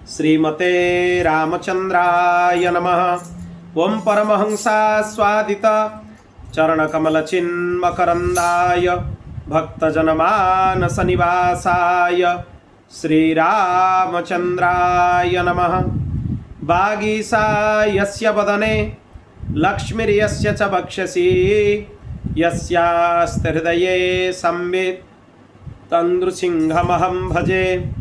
श्रीमते रामचंद्राय नमः। ओम परमहंसा स्वादित चरणकमलचिन्मकरन्दाय भक्तजनमानस निवासाय श्रीरामचंद्राय नमः। वागीसा यस्य वदने लक्ष्मीर्यस्य च वक्षसि यस्यास्ति हृदये संवित् तं नृसिंहमहं भजे।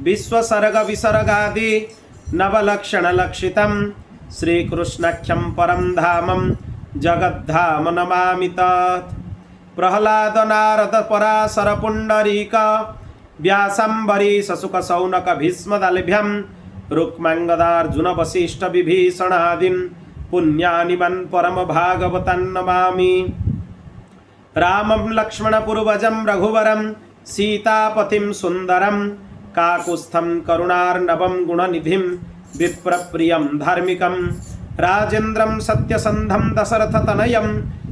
विश्वसर्ग विसर्गादि नवलक्षणलक्षितं श्रीकृष्णाख्यं परं धामं जगद्धाम नमामि तत्। प्रह्लाद नारद पराशर पुण्डरीक व्यासंबरीश शुक शौनक भीष्मदलभ्यं रुक्माङ्गदार्जुन वसिष्ठ विभीषणादीन् पुण्यानि मन् परम भागवतान् नमामि। रामं लक्ष्मणपूर्वजं रघुवरं सीतापतिं सुन्दरं काकुत्स्थं करुणार्णवं गुणनिधिं विप्रप्रियं धार्मिकं राजेन्द्रं सत्यसन्धं दशरथतनयं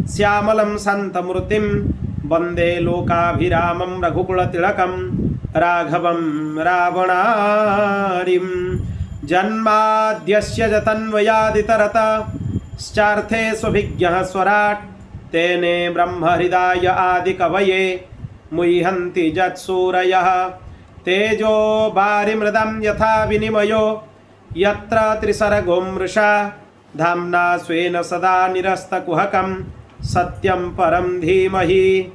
श्यामलं शान्तमूर्तिं वन्दे लोकाभिरामं रघुकुलतिलकं राघवं रावणारिं। जन्माद्यस्य जतन्वयादितरतश्चार्थे स्वभिज्ञः स्वराट् तेने ब्रह्महृदाय आदिकवये मुह्यन्ति यत्सूरयः। तेजो वारिमृदं यथा विनिमयो यत्र त्रिसर्गो मृषा धाम्ना स्वेन सदा निरस्तकुहकं सत्यं परं धीमहि।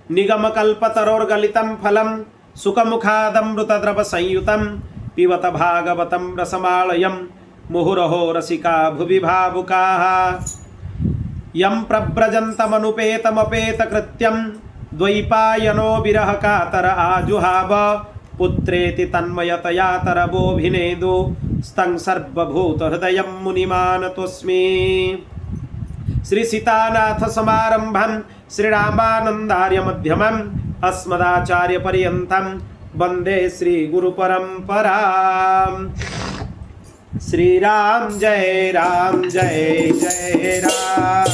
निगमकल्पतरोर्गलितं फलं सुखमुखादमृतद्रवसंयुतं पिबत भागवतं रसमालयं मुहुरहो रसिका भुवि भावुकाः। यं प्रव्रजन्तमनुपेतमपेतकृत्यं द्वैपायनो विरहकातर आजुहाव पुत्रेति तन्मयतया तरवोऽभिनेदु स्तं सर्वभूतहृदयं मुनिमानतोऽस्मि। श्री सीतानाथ समारंभं श्रीरामानन्दार्य मध्यमम् अस्मदाचार्यपर्यन्तं वन्दे श्रीगुरुपरम्पराम्। श्रीराम जय जय राम। श्रीराम जय राम।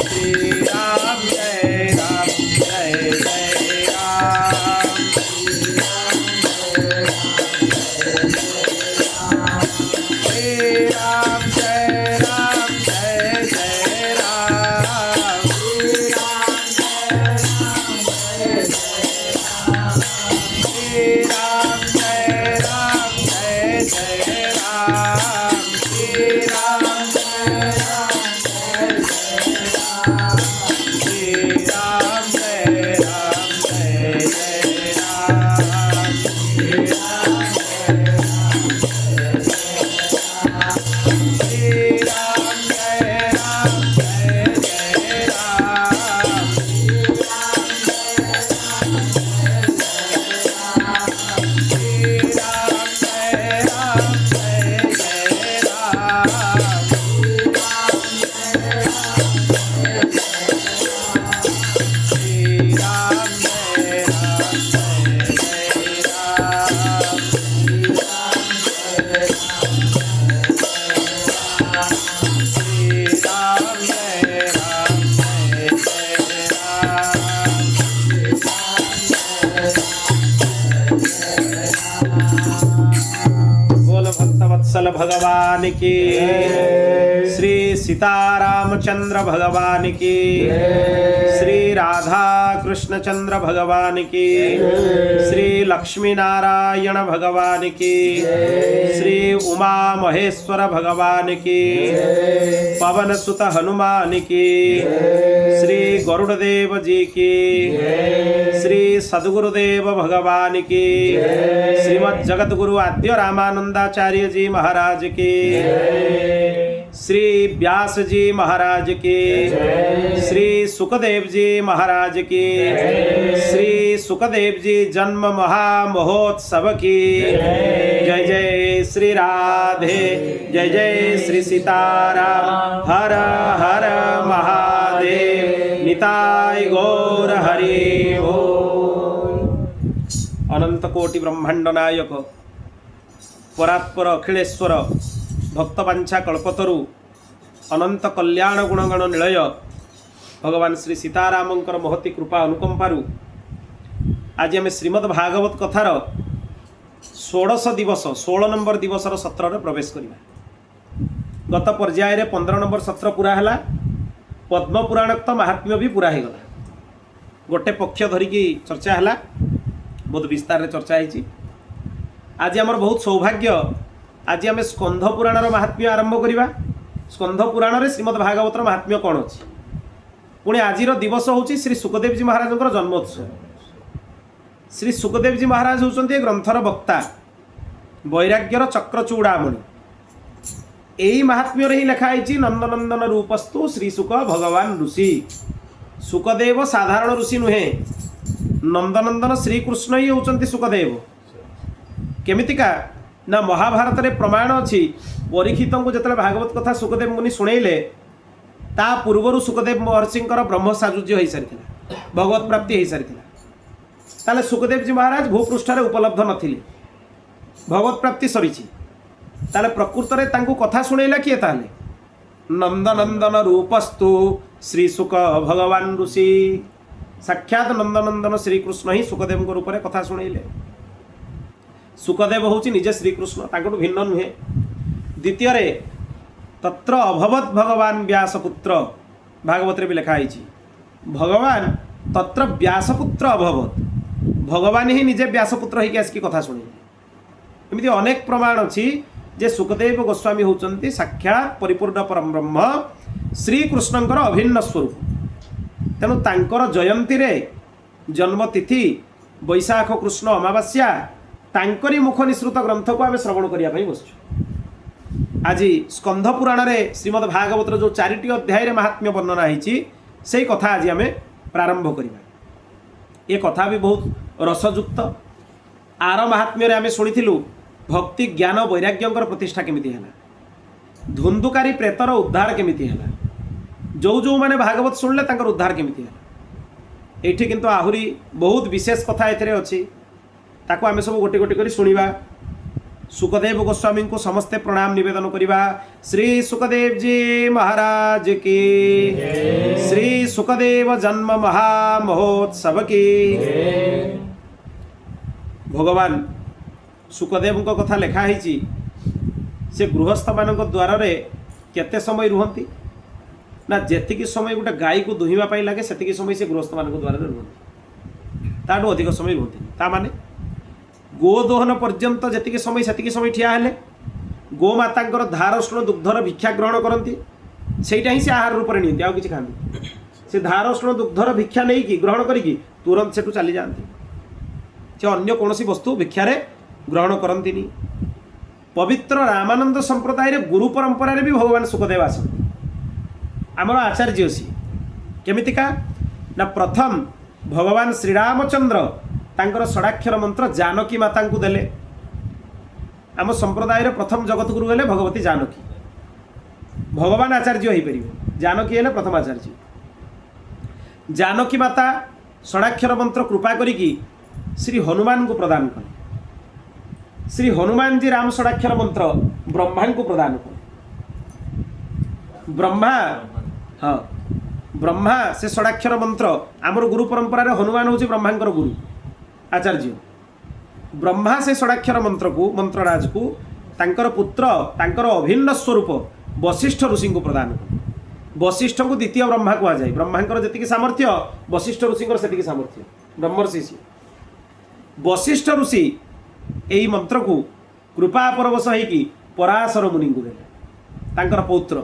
श्रीराम जय राम जय राम। श्रीराम जय राम जय राम। श्रीराम जय राम श्रीराम जय राम जय राम। श्रीराम जय राम जय राम। श्रीराम जय राम जय राम। श्रीराम जय राम श्रीराम जय राम बोल भक्तवत्सल भगवान की। श्री सीतारामचंद्र भगवान की। श्री राधा कृष्ण चंद्र भगवान की। श्री लक्ष्मी नारायण भगवान की। श्री उमा महेश्वर भगवान की। पवन सुत हनुमान की। श्री गरुड़देव जी की। श्री सद्गुरुदेव भगवान की। श्रीमद् जगत गुरु आद्य रामानंदाचार्य जी महाराज की। श्री व्यास जी महाराज की। श्री सुखदेव जी महाराज की। श्री सुखदेव जी जन्म महामहोत्सव की। जय जय श्री राधे जय जय श्री सीताराम। हर हर महादेव निताय गौर हरि बोल। अनंत कोटि ब्रह्मांड नायक परात्पर अखिलेश्वर भक्तवांछा कल्पतरु अनंत कल्याण गुणगण निलय भगवान श्री सीतारामंकर महती कृपा अनुकंपारु आज आम श्रीमद् भागवत कथार 16 दिवस 16 नंबर दिवसर सत्र प्रवेश करवा। गत पर्यायर 15 नंबर सत्र पूरा है। पद्म पुराणोक्त महात्म्य भी पूरा होगला। गोटे पक्ष धरिकी चर्चा है, बहुत विस्तार चर्चा होती। आज आमर बहुत सौभाग्य, आज आम स्कंध पुराणर महात्म्य आरंभ करवा। स्कंध पुराण श्रीमद् भागवतर महात्म्य कौन अच्छी। पुणी आज दिवस हूँ श्री सुखदेव जी महाराज जन्मोत्सव। श्री सुखदेव जी महाराज होती ग्रंथर वक्ता, वैराग्यर चक्र चूड़ामणि। यही महात्म्य ही लिखाई नंदनंदन रूपस्तु श्री सुख भगवान ऋषि। सुखदेव साधारण ऋषि नुहे, नंदनंदन श्रीकृष्ण ही होती सुखदेव। केमितिका ना महाभारत रे प्रमाण अच्छी। परीक्षित को जिते भागवत कथा सुखदेव मुनि शुणेले ता पूर्वर सुखदेव महर्षिंकर ब्रह्म साजुज्य हो सारी, भगवत प्राप्ति हो सारी। ताले सुखदेव जी महाराज भूपृष्ठ उपलब्ध नथिले, भगवत प्राप्ति सरी। ताले प्रकृत रे तांको कथा शुणेला किए? ताले नंदनंदन रूपस्तु श्री सुख भगवान ऋषि। साक्षात नंदनंदन श्रीकृष्ण ही सुखदेव रूप में कथा शुणेले। सुखदेव हूँ निजे श्रीकृष्ण, तांको भिन्न नुहे। द्वितीय तत्र अभवत भगवान व्यासपुत्र, भागवत भी लिखाई भगवान तत्र व्यासपुत्र अभवत। भगवान ही निजे व्यासपुत्र होकर आसिक कथा शुणे। एमती अनेक प्रमाण अच्छी जे सुखदेव गोस्वामी होती साक्षात परिपूर्ण परम ब्रह्म श्रीकृष्णकर अभिन्न स्वरूप। तेणु तांकर जयंती रे जन्मतिथि वैशाख कृष्ण अमावास्या तांकरी मुख निसृत ग्रंथ को आम श्रवण करने बसचु। आज स्कंध पुराण रे श्रीमद् भागवतर जो 4टी अध्याय महात्म्य वर्णना होती से कथा आज आम प्रारंभ करवा। ये कथा भी बहुत रसयुक्त। आर महात्म्य आम शुणीलु भक्ति ज्ञान वैराग्यंकर प्रतिष्ठा केमिति है, धुंदुकारी प्रेतर उद्धार केमिति है, जो जो माने भागवत शुणिले तांकर उद्धार केमिति है। एठी किंतु आहुरी बहुत विशेष कथा एथिरे अछि, ताको आमे सब गोटे गोटे करी शुणिबा। सुखदेव गोस्वामी को समस्ते प्रणाम निवेदन करिबा। श्री सुखदेव जी महाराज की, श्री सुखदेव जन्म महामहोत्सव की। भगवान सुखदेव को कथा लिखा है से गृहस्थ मान द्वार रे केते समय रुहंती ना, जेतिकी समय गोटे गाई को दुहिबा लगे सेतिकी समय से गृहस्थ मान द्वार रे रुहंती, ताठू अधिक समय रुहंती। ता माने गोदोहन पर्यंत जेतिकी समय सेतिकी समय ठिया हेले गोमातांकर धारष्ण दुग्धर भिक्षा ग्रहण करती। सेटा ही से आहार रूप में नियंती, आउ किछि खांती। से धारष्ण दुग्धर भिक्षा नहीं कि ग्रहण करिकी तुरंत सेठू चली जाती। से अन्य कौनसी वस्तु भिक्षारे ग्रहण करती। पवित्र रामानंद संप्रदाय रे गुरु परंपरा रे भी भगवान सुखदेव आसती। आमर आचार्य सी केमितिका ना, प्रथम भगवान श्रीरामचंद्र तांकर षडाक्षर मंत्र जानकी माता को देले। आम संप्रदाय प्रथम जगत गुरु हेले भगवती जानकी। भगवान आचार्य हो पारे, जानकी हेले प्रथम आचार्य। जानकी माता षडाक्षर मंत्र कृपा करिकी श्री हनुमान को प्रदान कले। श्री हनुमान जी राम षडाक्षर मंत्र ब्रह्मा को प्रदान कले। ब्रह्मा, हाँ ब्रह्मा से षडाक्षर मंत्र आमर गुरु परंपरा रे हनुमान हूँ ब्रह्मांकर गुरु आचार्य। ब्रह्मा से षडाक्षर मंत्र को मंत्रराज को तांकर पुत्र तांकर अभिन्न स्वरूप वशिष्ठ ऋषि को प्रदान कले। वशिष्ठ को द्वितीय ब्रह्मा कह जाए। ब्रह्मांकर जेतिकी सामर्थ्य वशिष्ठ ऋषि सेतिकी सामर्थ्य। ब्रह्मर्षि वशिष्ठ ऋषि यही मंत्र को कृपा परवश होगी पराशर मुनि को देले, तांकर पौत्र।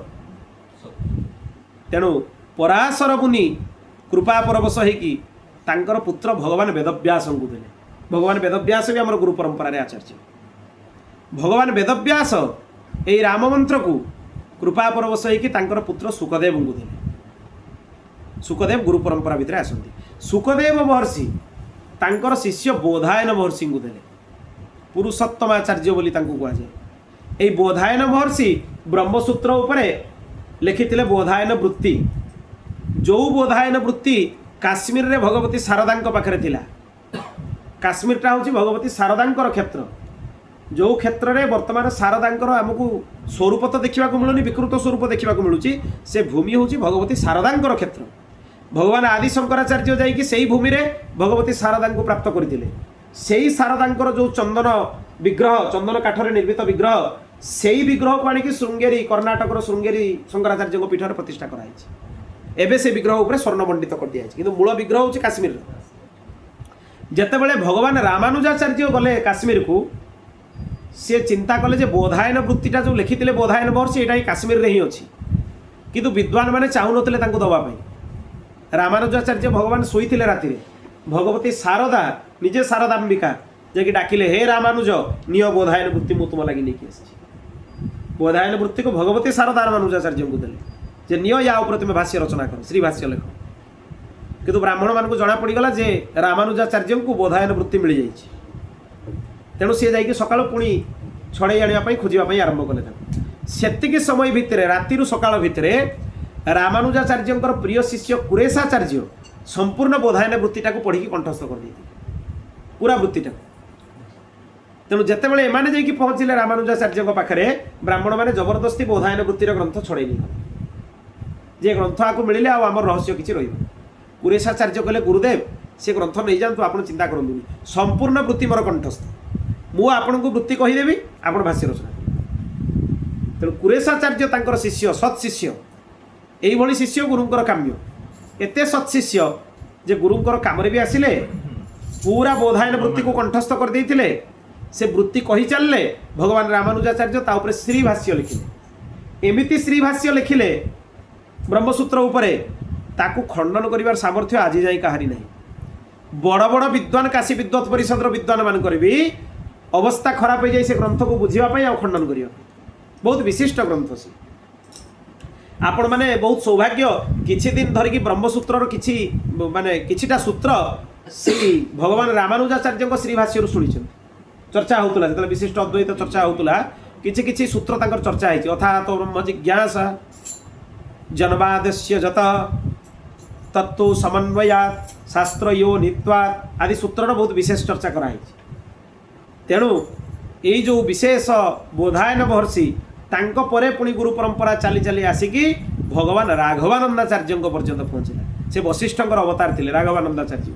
तेणु पराशर मुनि कृपा परवश होगी तांकर पुत्र भगवान वेदव्यास को देले। भगवान वेदव्यास भी आम गुरु परंपरा रे आचार्य। भगवान वेदव्यास यही राम मंत्र को कृपा परवश होगी तांकर पुत्र सुखदेव को देले। सुखदेव गुरु परंपरा भितर आसती। सुखदेव महर्षि तांकर शिष्य बोधायन महर्षि को देले। पुरुषोत्तमाचार्य बोली तांको कहा जाए। यही बोधायन महर्षि ब्रह्मसूत्र उपरे लिखिथिले बोधायन वृत्ति। जो बोधायन वृत्ति काश्मीर रे भगवती शारदांक पाखरे थिला। काश्मीरटा हूँ भगवती शारदांकर क्षेत्र। जो क्षेत्र में वर्तमान शारदांकर आमको स्वरूप तो देखा मिलूनी, विकृत स्वरूप देखा मिलूँ। से भूमि हूँ भगवती शारदांकर क्षेत्र। भगवान आदि शंकराचार्य जाइए से भूमि रे भगवती शारदा को प्राप्त करते से शारदा जो चंदन विग्रह चंदन काठर निर्मित विग्रह से विग्रह को आनिक श्रृंगेरी कर्णाटक श्रृंगेरी शंकराचार्य पीठर प्रतिष्ठा कराई एवं से विग्रह उपर स्वर्ण मंडित कर दिया कि मूल विग्रह हूँ काश्मीर जितेबाला भगवान रामानुजाचार्य गले काश्मीर को सी चिंता कले बोधायन वृत्तिटा जो लिखिते बोधायन महर्षि यहाँ काश्मीर ही अच्छी किंतु विद्वान मैंने चाहून दवाई रामानुजाचार्य भगवान शोते राति भगवती शारदा निजे शारदाम्बिका जैकि डाकिले हे रामानुज निय बोधायन वृत्ति मुझ तुम लगे नहीं बोधायन वृत्ति को भगवती शारदा रामानुजाचार्य को देले जे निय या उपर तुम भाष्य रचना कर श्री भाष्य लेख किंतु ब्राह्मण मान जना पड़गला जे रामानुजाचार्य को बोधायन वृत्ति मिल जाइए तेणु सी जा सका पुणी छड़े आने खोजापी आरंभ कले से समय भितर राति सका भितर रामानुजाचार्य प्रिय शिष्य कुरेशाचार्य संपूर्ण बोधायन वृत्तिटा को पढ़ी कंठस्थ कर दी पूरा वृत्तिटा तेणु जितेबाला एमाने जाइए पहुँचले रामानुजाचार्य पाखे ब्राह्मण मैंने जबरदस्ती बोधायन वृत्तिर ग्रंथ छड़े जे ग्रंथ आपको मिले आम रहस्य किसी रही कुरेशाचार्य कहले गुरुदेव से ग्रंथ नहीं जातु आप चिंता करूँ संपूर्ण वृत्ति मोर कंठस्थ मु आपन को वृत्ति कहीदेवी आप भाष्य रचना तेणु कुरेशाचार्य तांकर शिष्य सत्शिष्य यही शिष्य गुरुंकर काम्य एते सत्शिष्य जे गुरुंकर काम भी आसिले पूरा बोधायन वृत्ति को कंठस्थ कर देइथिले से वृत्ति कही चलले भगवान रामानुजाचार्य ता उपरे श्री भाष्य लिखिले एमिति श्री भाष्य लिखिले ब्रह्मसूत्र उपरे ताकू खंडन करिवार सामर्थ्य आज जाए कहारी नहीं बड़ बड़ विद्वान काशी विद्वत परिषद विद्वान मान भी अवस्था खराब हो जाए से ग्रंथ को बुझापी आ खंडन करने बहुत विशिष्ट ग्रंथ से आपण मैंने बहुत सौभाग्य किछि दिन धरिकी ब्रह्मसूत्र किछि माने किछिटा सूत्र से भगवान रामानुजाचार्य श्री भाष्य शुणी चर्चा होता जो विशिष्ट अद्वैत चर्चा होता किछि किछि सूत्र तांकर चर्चा है अर्थात ब्रह्म जिज्ञासा जनवादस्य जत तत्व समन्वयात शास्त्र यो नित्वात आदि सूत्र बहुत विशेष चर्चा कराई तेणु यही जो विशेष बोधायन महर्षि तांको परे पुणी गुरु परंपरा चली चली आसिकी भगवान राघवानंदाचार्य पर्यंत पहुँचला से वशिष्ठ अवतार थे राघवानंदाचार्य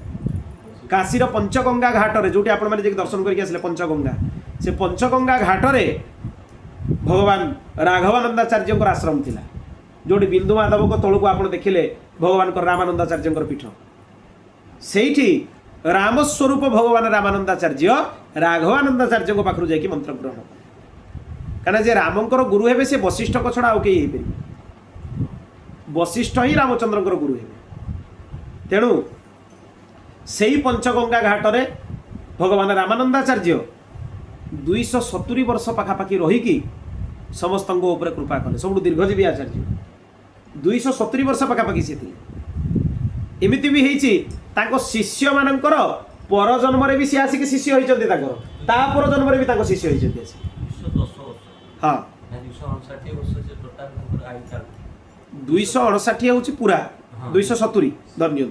काशीर पंचगंगा घाटरे जो आप दर्शन करके आसिले पंचगंगा से पंचगंगा घाटरे भगवान राघवानंदाचार्य आश्रम थिला जोटी बिंदु माधव को तलू आप देखिले भगवान रामानंदाचार्य पीठ से रामस्वरूप भगवान रामानंदाचार्य राघवानंदाचार्य पाखु जाकि मंत्र ग्रहण कहीं जे रामंकर गुरु हे से वशिष्ठ को छड़ा आउ कई वशिष्ठ ही रामचंद्र गुरु हे तेणु से पंचगंगा घाटरे भगवान रामानंदाचार्य 270 वर्ष पखापाखि रहीकि समस्त कृपा कले सब दीर्घजीवी आचार्य 270 वर्ष पखापाखि से एमती भी होती शिष्य मानकर पर जन्म भी सी आसिक शिष्य होती पर जन्म भी शिष्य होती हाँ 259 हूँ पूरा 270 धरनी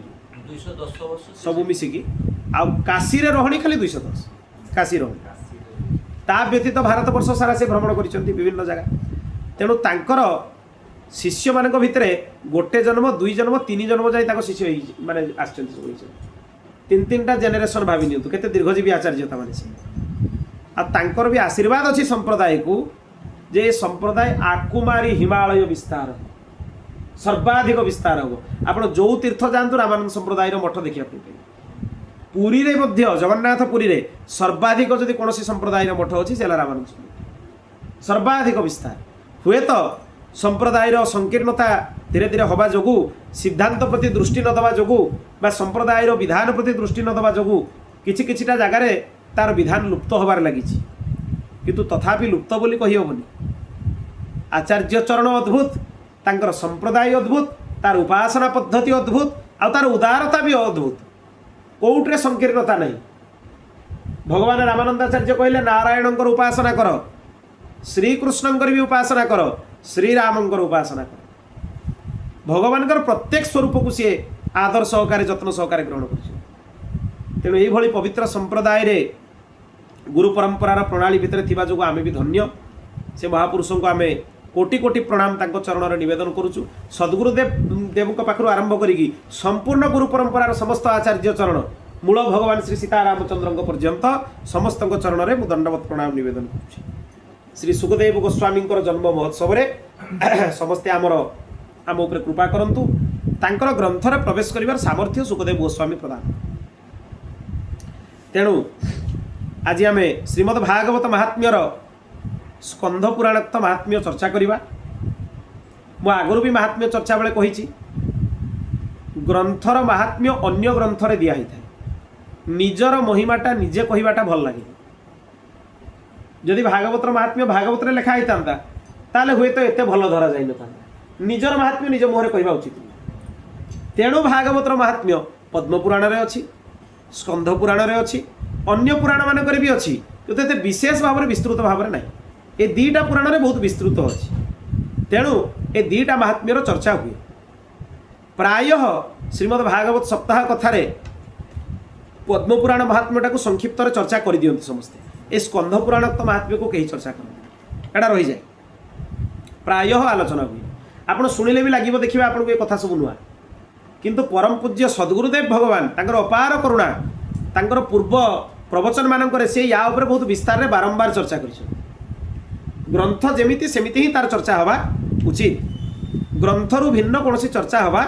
सब मिसिकी आ काशी रहणी खाली 210 काशी रहणी ता व्यतीत भारत वर्ष सारा से भ्रमण कर विभिन्न जगह तेणु तांकर शिष्य मान भितर गोटे जन्म 2 जन्म 3 जन्म जाए शिष्य माने तीन तीन टा जेनेरेशन भावी नियंतु केते दीर्घजीवी आचार्यता माने आ तांकर भी आशीर्वाद अच्छी संप्रदाय को जे संप्रदाय आकुमारी हिमालय विस्तार सर्वाधिक विस्तार हो आपण जो तीर्थ जातु रामानंद संप्रदाय मठ देखा पुरी रे मध्य जगन्नाथ पुरी रे सर्वाधिक जदि कौन संप्रदाय मठ अच्छी से रामानंद सर्वाधिक विस्तार हुए तो संप्रदायर संकीर्णता धीरे धीरे हवा जोगु सिद्धांत प्रति दृष्टि न दवा जोगु बा संप्रदायर विधान प्रति दृष्टि न दवा जोगु किछि किछिटा जगार तार विधान लुप्त होबार लगी किंतु तथापि लुप्त बोली कही हेबनी आचार्य चरण अद्भुत तांकर संप्रदाय अद्भुत तार उपासना पद्धति अद्भुत आ तार उदारता भी अद्भुत कोउट्रे संकीर्णता नहीं भगवान रामानंदाचार्य कहले नारायण उपासना कर श्रीकृष्ण भी उपासना कर श्रीरामंकर उपासना कर भगवान प्रत्येक स्वरूप को सी आदर सहकारे जत्न सहकारे ग्रहण कर तेणु यही पवित्र संप्रदाय रे गुरु परंपरार प्रणाली भितर थिबा जो आमे भी धन्य से महापुरुषों को आमे कोटि कोटि प्रणाम तांको चरण निवेदन करुचु। सद्गुरुदेव देव पाखु आरंभ करी संपूर्ण गुरु परंपरार समस्त आचार्य चरण मूल भगवान श्री सीतारामचंद्र पर्यंत समस्त चरण में दंडवत प्रणाम निवेदन करुच्ची। श्री सुखदेव गोस्वामी जन्म महोत्सव समस्ते आमर आम उपर कृपा करंतु। तांकर ग्रंथर प्रवेश करिवार सामर्थ्य सुखदेव गोस्वामी प्रदान। तेणु आज आम श्रीमद् भागवत महात्म्यर स्कंध पुराणोक्त महात्म्य चर्चा करिबा। मु आगुरु भी महात्म्य चर्चा बेले कहिछि ग्रंथर महात्म्य अन्य ग्रंथरे दिया ही थाए। निजर महिमाटा निजे कहिबाटा भल लागे। जदि भागवतर महात्म्य भागवत रे लेखा होता ताले हुए तो एते भल धरा जाई न था। निजर महात्म्य निज मुहरे कहिबा उचित। तेणु भागवतर महात्म्य पद्म पुराण रे अछि, स्कंध पुराण रे अछि, अन्य पुराण मानकरे भी अछि, तो एते विशेष भाव में विस्तृत भाव में नहीं। ए दीटा पुराण रे बहुत विस्तृत अछि। तेणु ए दीटा महात्म्यर चर्चा हुए। प्रायः श्रीमद् भागवत सप्ताह कथारे पद्म पुराण महात्म्यटा को संक्षिप्त चर्चा कर दियंती समस्ते। ए स्कंध पुराण महात्म्य को कहीं चर्चा करते एटा रही जाए। प्रायः आलोचना हुए। आपण शुणिले भी लगे देखिए आपको ये कथा सब नुआ। किंतु परम पूज्य सद्गुरुदेव भगवान तांकर अपार करुणा तांकर पूर्व प्रवचन मानकर से या ऊपर बहुत विस्तार रे बारंबार चर्चा करिसो। ग्रंथ जेमिति सेमिति ही तार चर्चा हवा उचित। ग्रंथरु भिन्न कौन चर्चा हवा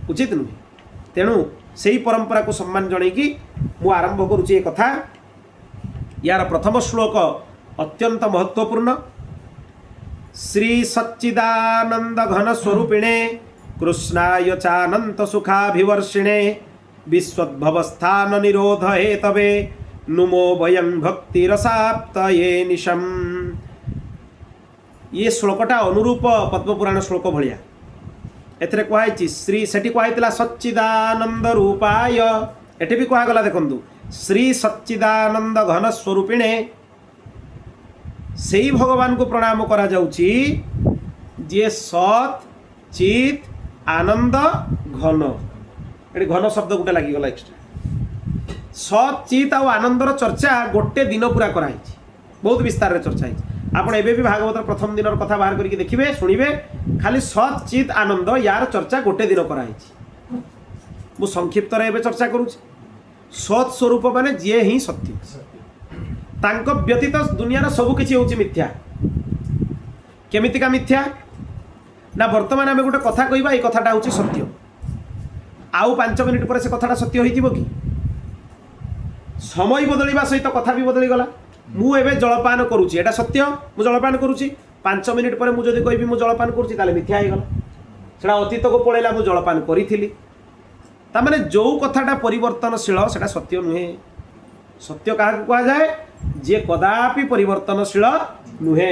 उचित नुहे। तेणु से परंपरा को सम्मान जनईकि मु आरंभ करुच्ची कथा। यार प्रथम श्लोक अत्यंत महत्वपूर्ण। श्री सच्चिदानंद घन स्वरूपिणे कृष्णाय चानंत सुखाभिवर्षिणे विश्वोद्भवस्थान निरोध हेतवे नुमो वयं भक्ति रसाप्तये निशम। ये श्लोकटा अनुरूप पद्मपुराण श्लोक भलिया। एथरे कहै श्री सेठी कहैतिला सच्चिदानंद रूपाय। एठी भी कहगला देखंतु श्री सच्चिदानंद घन स्वरूपिणे। सेई भगवान को प्रणाम करा जाउची जे सत चित आनंद घन। एठी घन शब्द गुटे लागि गला एक्स्ट्रा। सत चित और आनंदर चर्चा गोटे दिन पूरा कराई बहुत विस्तार रे चर्चा है। आपण एबे भी भागवत प्रथम दिन कथा बाहर करके देखिए शुणिबे खाली सत चित आनंद यार चर्चा गोटे दिन कराई। मु संक्षिप्त रे एबे चर्चा करूची। सत स्वरूप माने जे ही सत्य तांको व्यतीत दुनियार सब किछि होची मिथ्या। केमितिका मिथ्या ना वर्तमान आमे गोटे कथा कहबा ए कथाटा होची सत्य। आउ 5 मिनिट पर से कथाटा सत्य होइतिबो कि? समय बदलिबा सहित कथा भी बदली गला। मु एबे जलपान करूची एटा सत्य। मु जलपान करूची 5 मिनिट पर मु जदि कहबी मु जलपान करूची ताले मिथ्या हे गला। सेटा अतीत को पळेला मु जलपान करिथिली। ता माने जो कथाटा परिवर्तनशील सेटा सत्य नुहे। सत्य काहा कहा जाए जे कदापि परिवर्तनशील नुहे।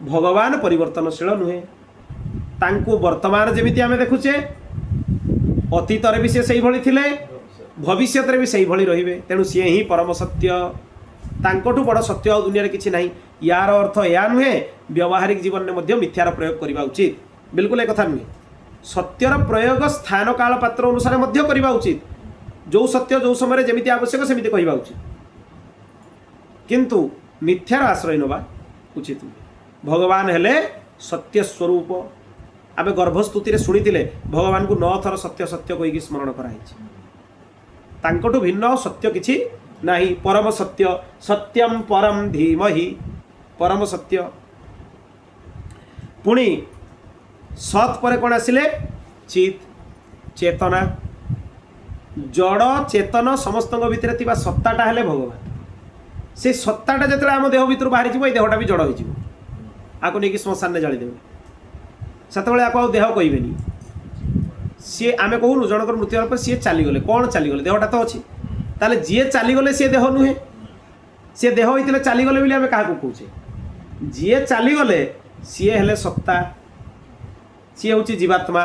भगवान परिवर्तनशील नुहे। तांको वर्तमान जेमिति आमे देखुचे अतीत रे भी से सही भली थिले भविष्य रे भी सही भली रहिबे। तेणु सी ही परम सत्य। तांकोठु बड़ सत्य आ दुनिया रे किछि नाही। यार अर्थ या नुहे व्यावहारिक जीवन में मध्य मिथ्यार प्रयोग करबा उचित। बिल्कुल एक कथा नुहे। सत्यर प्रयोग स्थान काल पात्र अनुसार मध्य करबा उचित। जो सत्य जो समय जेमिति आवश्यक सेमिति कहबा उचित। किंतु मिथ्यार आश्रय नबा उचित नुहे। भगवान हेले सत्य स्वरूप। आमे गर्भस्तुति रे सुनिथिले भगवान को 9 थर सत्य सत्य कहिकी स्मरण कराइछि। तांकोठु भिन्न सत्य किछि नाही। परम सत्य सत्यम परम धीमहि परम सत्य। पुणी सत पर कौन आसिले चित चेतना। जड़ चेतन समस्त भितर थिबा सत्ताटा हेले भगवान। से सत्ताटा जतले आम देह भितर बाहरी जीवो ए देहटा भी जड़ होइजिवो। आको नेकी श्मशान ने जाली देबे सेतबेले आको देह कहबेनी। सी आमे कहूनु जनकर मृत्यु पर सी चली गले कौन चली गले देहटा तो अछि। ताले जी चली गले सी देह नुहे। सी देह होइतिले चली गले बिली आमे काहा को कहूचे। जी चली गले सी हेले सत्ता। सी होची जीवात्मा।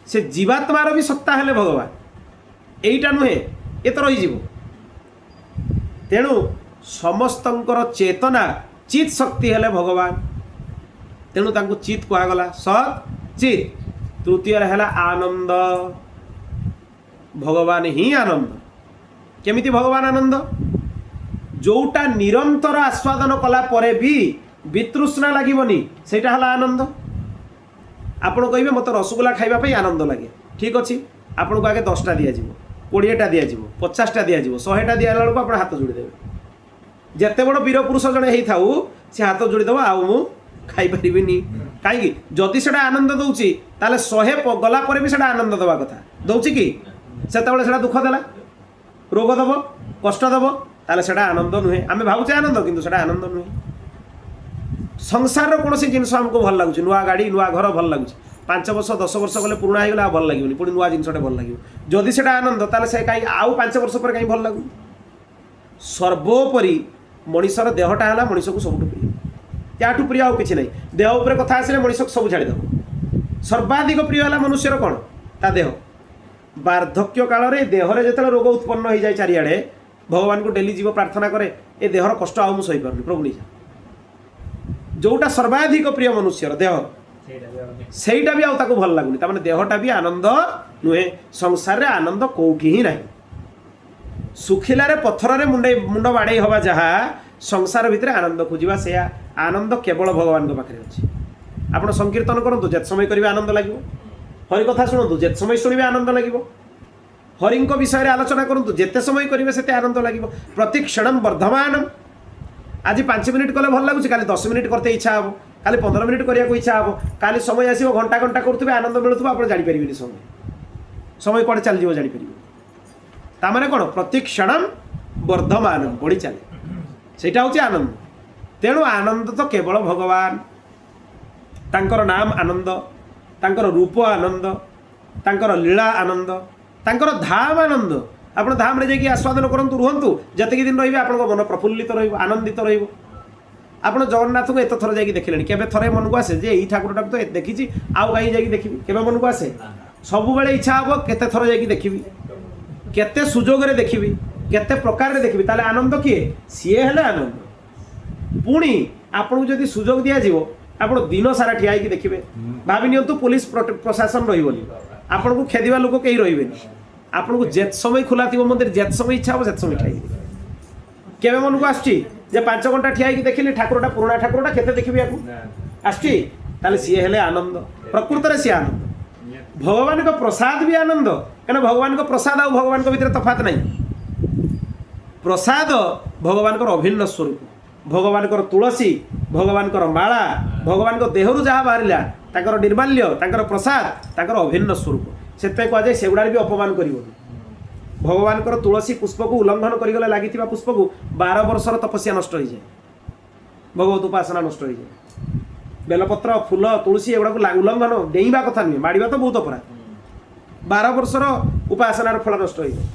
से जीवात्मार भी सत्ता हेले भगवान। एइटा नुहे ए तो रही जीवो। तेणु समस्तंकर चेतना चित शक्ति हेले भगवान। तेणु तांको चित कहगला सत चित। तृतीय है आनंद। भगवान ही आनंद। केमिति भगवान आनंद जोटा निरंतर आस्वादन कला परे भी वितृष्णा लगनी से आनंद। आपण कहे मत रसगोला खावाई आनंद लगे, ठीक अच्छे आपन को आगे 10टा दिज्व 20टा दिज्व 50टा दिज्व 100टा दिला बेलू आप हाथ जोड़ीदेवे। जिते बड़ वीर पुरुष जड़े होता सी हाथ जोड़ीदेव आउ खाईपारि कहीं जदि से आनंद दूची ताले 100 गला भी से आनंद दवा कथा दौची कि से दुख देला रोग दब कष्ट दब ताले से आनंद नुहे। आम भावुचे आनंद किंतु से आनंद नुहे। संसार कौन सी जिन आमको भल लगुच नुआ गाड़ी नुआ घर भल लगुच 5 वर्ष 10 वर्ष गले पुराणा होगा भल लगे पुणी नुआ जिनटे भल लगे जदि से आनंद ताले से कहीं आउ 5 वर्ष पर कहीं भल लगू। सर्वोपरि मनीषर देहटा है मनीष को सबुठ प्रिय याठू प्रिय आउ कि नहीं। देह उपर कथा आसिले मनीष सब छाड़ीदेव। सर्वाधिक प्रिय है मनुष्यर कौन ता देह। वार्धक्य काल में देहरे जो रोग उत्पन्न हो जाए चारिआडे भगवान को डेली जीव प्रार्थना करे ए देहर कष्ट आउ मुझे पार्नि प्रभु नहीं जोटा सर्वाधिक प्रिय मनुष्यर देह सेटा भी आउ ताको भल लगुनि तामाने देहटा भी आनंद नुहे। संसार रे आनंद कोठी ही नहीं। सुखिलारे पथर मुंड बाड़े हवा जहाँ संसार भितर आनंद खोजा से आनंद केवल भगवान पाखे अच्छे। आप संकीर्तन करूँ जेत समय करेंगे आनंद लगे। हरि कथा शुणु जेत समय शुणे आनंद लगे। हरि विषय आलोचना करूँ जिते समय करेंगे से आनंद लगे। प्रति क्षण वर्धमान आज 5 मिनिट कले भल लगुच काली 10 मिनिट करते इच्छा हम काली 15 मिनिट करने इच्छा हम काली समय आसो घंटा घंटा करुवे आनंद मिलूँ आप जापर समय कौन चल जापर ताने कौन प्रति क्षण वर्धमान बढ़ी चले सेटा हूँ आनंद। तेणु आनंद तो केवल भगवान तांकर नाम आनंद तांकर रूप आनंद तांकर लीला आनंद तांकर धाम आनंद। आप धाम रे जाकि आस्वादन करूँ रुहतु जतक दिन रे आप मन प्रफुल्लित आनंदित आप जगन्नाथ को एत थर जाकि देखिले केबे थरे मन को आसे जे ई ठाकुर तो देखी आउ कहीं जाकि देखी केबे मन को आसे सब बेले इच्छा हम केते थर जाकि देखी केते सुजोग रे देखी केते प्रकार रे देखी ताले आनंद किए सीए हेले आनंद। पुणी आपन को जदि सुजोग दिया जीवो आप दिन सारा ठिया होइकि देखिबे भाबी नियंतु पुलिस प्रशासन रहिबोनी आपन को खेदिबा लोक केही रहिबेनी आपन को जेत समय खुला थी मंदिर जेत समय इच्छा हो जेत समय ठिया केबे मन को आछी जे 5 घंटा ठिया होइकि देखिले ठाकुरटा पुराणा ठाकुरटा केते देखिबे आकु आछी ताले सीए हेले आनंद। प्रकृत रे सी आनंद। भगवान को प्रसाद भी आनंद कहना भगवान को प्रसाद और भगवान को भीतर तफात नहीं। प्रसाद भगवान को अभिन्न स्वरूप भगवान को तुलसी भगवान को माला भगवान को देहरु जहाँ बाहरिला तांकर निर्माल्य तांकर प्रसाद तांकर अभिन्न स्वरूप से कहुए से गुड़ा भी अपमान कर भगवान को तुलसी पुष्प को उल्लंघन करगले लगी पुष्प को 12 वर्षर तपस्या नष्ट हो जाए भगवत उपासना नष्ट हो जाए। बेलपत्र फूल तुलसी एगुड़ा को उल्लंघन डेइबा कथा नुहे माड़ा तो बहुत अपराध 12 वर्षर उपासनार फल नष्ट हो जाए।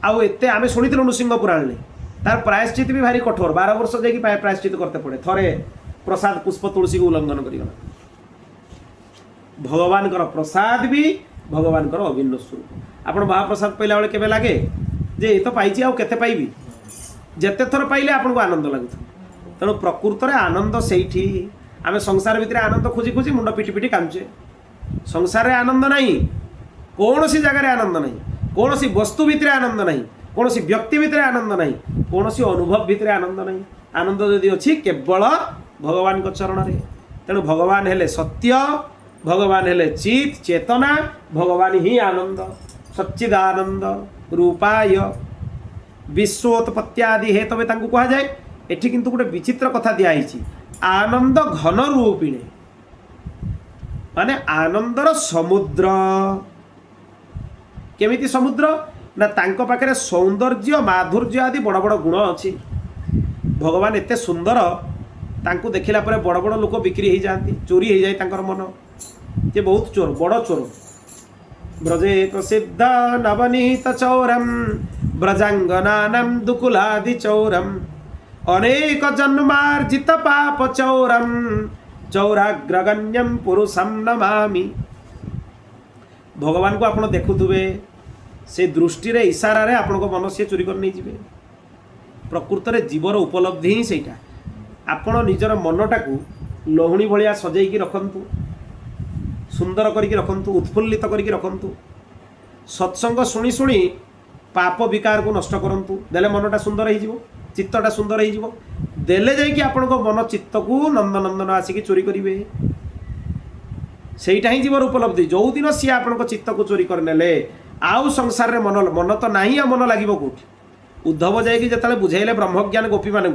आउ एते आम शुणी नृसिंह पुराण ने तार प्रायश्चित भी भारी कठोर 12 वर्ष जाकि प्रायश्चित करते पड़े थरे प्रसाद पुष्प तुलसी को उल्लंघन करगला। भगवान प्रसाद भी भगवान अभिन्न स्वरूप। आप महाप्रसाद पाइला बेले केबे लगे जे ये तो पाई आउ केते पाइबी जेते थर पाइले आपको आनंद लगुता। तेणु प्रकृत में आनंद से आम संसार भितर आनंद खोजी खोजी मुंड पिटी पिटी कामुचे। संसार में आनंद नहीं कौन सी जगार आनंद नहीं कौन सी वस्तु भितर आनंद नहीं कौन सी व्यक्ति भितर आनंद नहीं कौन सी अनुभव भितर आनंद नहीं। आनंद जदि अच्छी केवल भगवान को चरण में। तेणु भगवान हेले सत्य भगवान हेले चित चेतना भगवान ही आनंद सच्चिदानंद रूपाय विश्वोत्पत्त्यादि हेतवे तांको कहा जाए। एठी किंतु गोटे विचित्र कथा दिया आनंद घन रूपिणे माने आनंदर समुद्र। केमिति समुद्र ना तांको पाखरे सौंदर्य माधुर्य आदि बड़ बड़ गुण अच्छी। भगवान एते सुंदर तांको देखिला परे बड़ बड़ लोक बिक्री हो जाती चोरी हो जाए तांकर मन जे बहुत चोर बड़ चोर। ब्रजे प्रसिद्ध नवनीत चौरम ब्रजांगनानम दुकुलादि चौरम अनेक जन्मार्जित पाप चौरम चौराग्रगण्यम पुरुषम नमामि। भगवान को आपण देखुथुबे से दृष्टि रे इशारा रे आपण को मन से चोरी कर नहीं जिवे। प्रकृत रे जीवर उपलब्धि ही सेटा। आपण निजर मनटा को लोहणी भलिया सजेकी रखंतु सुंदर करिकी रखंतु उत्फुल्लित करिकी रखंतु। सत्संग शुणी शुणी पाप विकार को नष्ट करंतु देले मनटा सुंदर हो चित्तटा सुंदर हो देले जाइए आपण मन चित्त को नंदनंदन आसिक चोरी करेंगे सेटा ही जीवन उपलब्धि जो दिन सी आपण चित्त को चोरी करने आउ संसार रे मन मन तो नहीं आ मन लगे कौटी उद्धव जाइए जिते बुझेले ब्रह्मज्ञान गोपी मान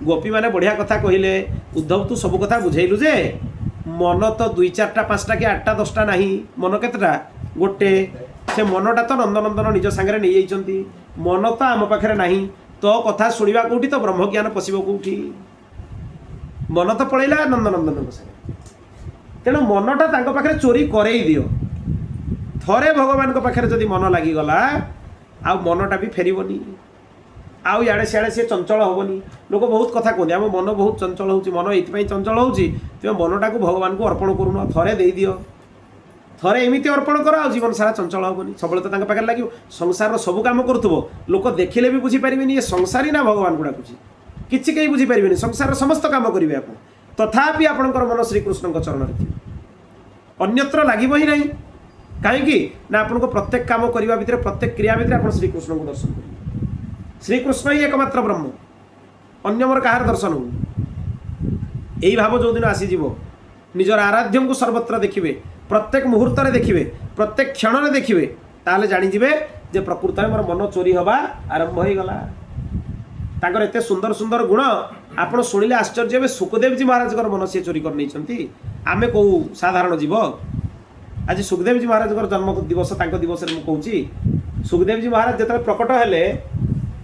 गोपी मैंने बढ़िया कथा कहले उद्धव तू सब कथा बुझेलु जे मन तो 2 4टा 5टा कि 8टा 10टा नहीं मन केतटा गोटे से मनटा तो नंदनंदन निज सांगे नहीं जाइछंती मन तो आम पाखे नहीं तो कथा शुणा कौटी तो ब्रह्मज्ञान पशिब कौटी मन तो पलैला नंदनंदन सांगे तेणु मनटा तांको पाखे चोरी करई दियो थरे भगवान पाखे जदि मन लगिगला आ मनटा भी फेरबनी आउ इे सियाड़े सी चंचल हेनी लोक बहुत कथा कहते आम मन बहुत चंचल हो मन ये चंचल हो मनटा को भगवान को अर्पण करूँ थे दे दि थे एमती अर्पण कर आ जीवन सारा चंचल हेनी सब तो पाखे लगे संसार सब कम करूँ लोक देखिले भी बुझीपारे ये संसारी ना भगवान को डाकुची किसी कहीं बुझीपारे संसार समस्त कम करेंगे आप तथापि आपणकर मन श्रीकृष्ण चरण में अन्यत्र लगे ही नहीं कहीं ना आपको प्रत्येक काम करने भितर प्रत्येक क्रिया भितर आप श्रीकृष्ण को दर्शन करेंगे श्रीकृष्ण ही एकमात्र ब्रह्म अन्य मोर कहार दर्शन हो यही भाव जो दिन आसीज निजर आराध्य को सर्वत्र देखिए प्रत्येक मुहूर्त में देखिए प्रत्येक क्षण में देखिए ताले जानीजे जे प्रकृत में मोर मन चोरी हवा आरंभ हो गला ताकर एते सुंदर सुंदर गुण आपण शुणिले आश्चर्य हे सुखदेव जी महाराज मन सी चोरी कर नहीं आमे कौ साधारण जीव आज सुखदेव जी महाराज जन्म दिवस दिवस मुझे सुखदेव जी महाराज जो प्रकट हेले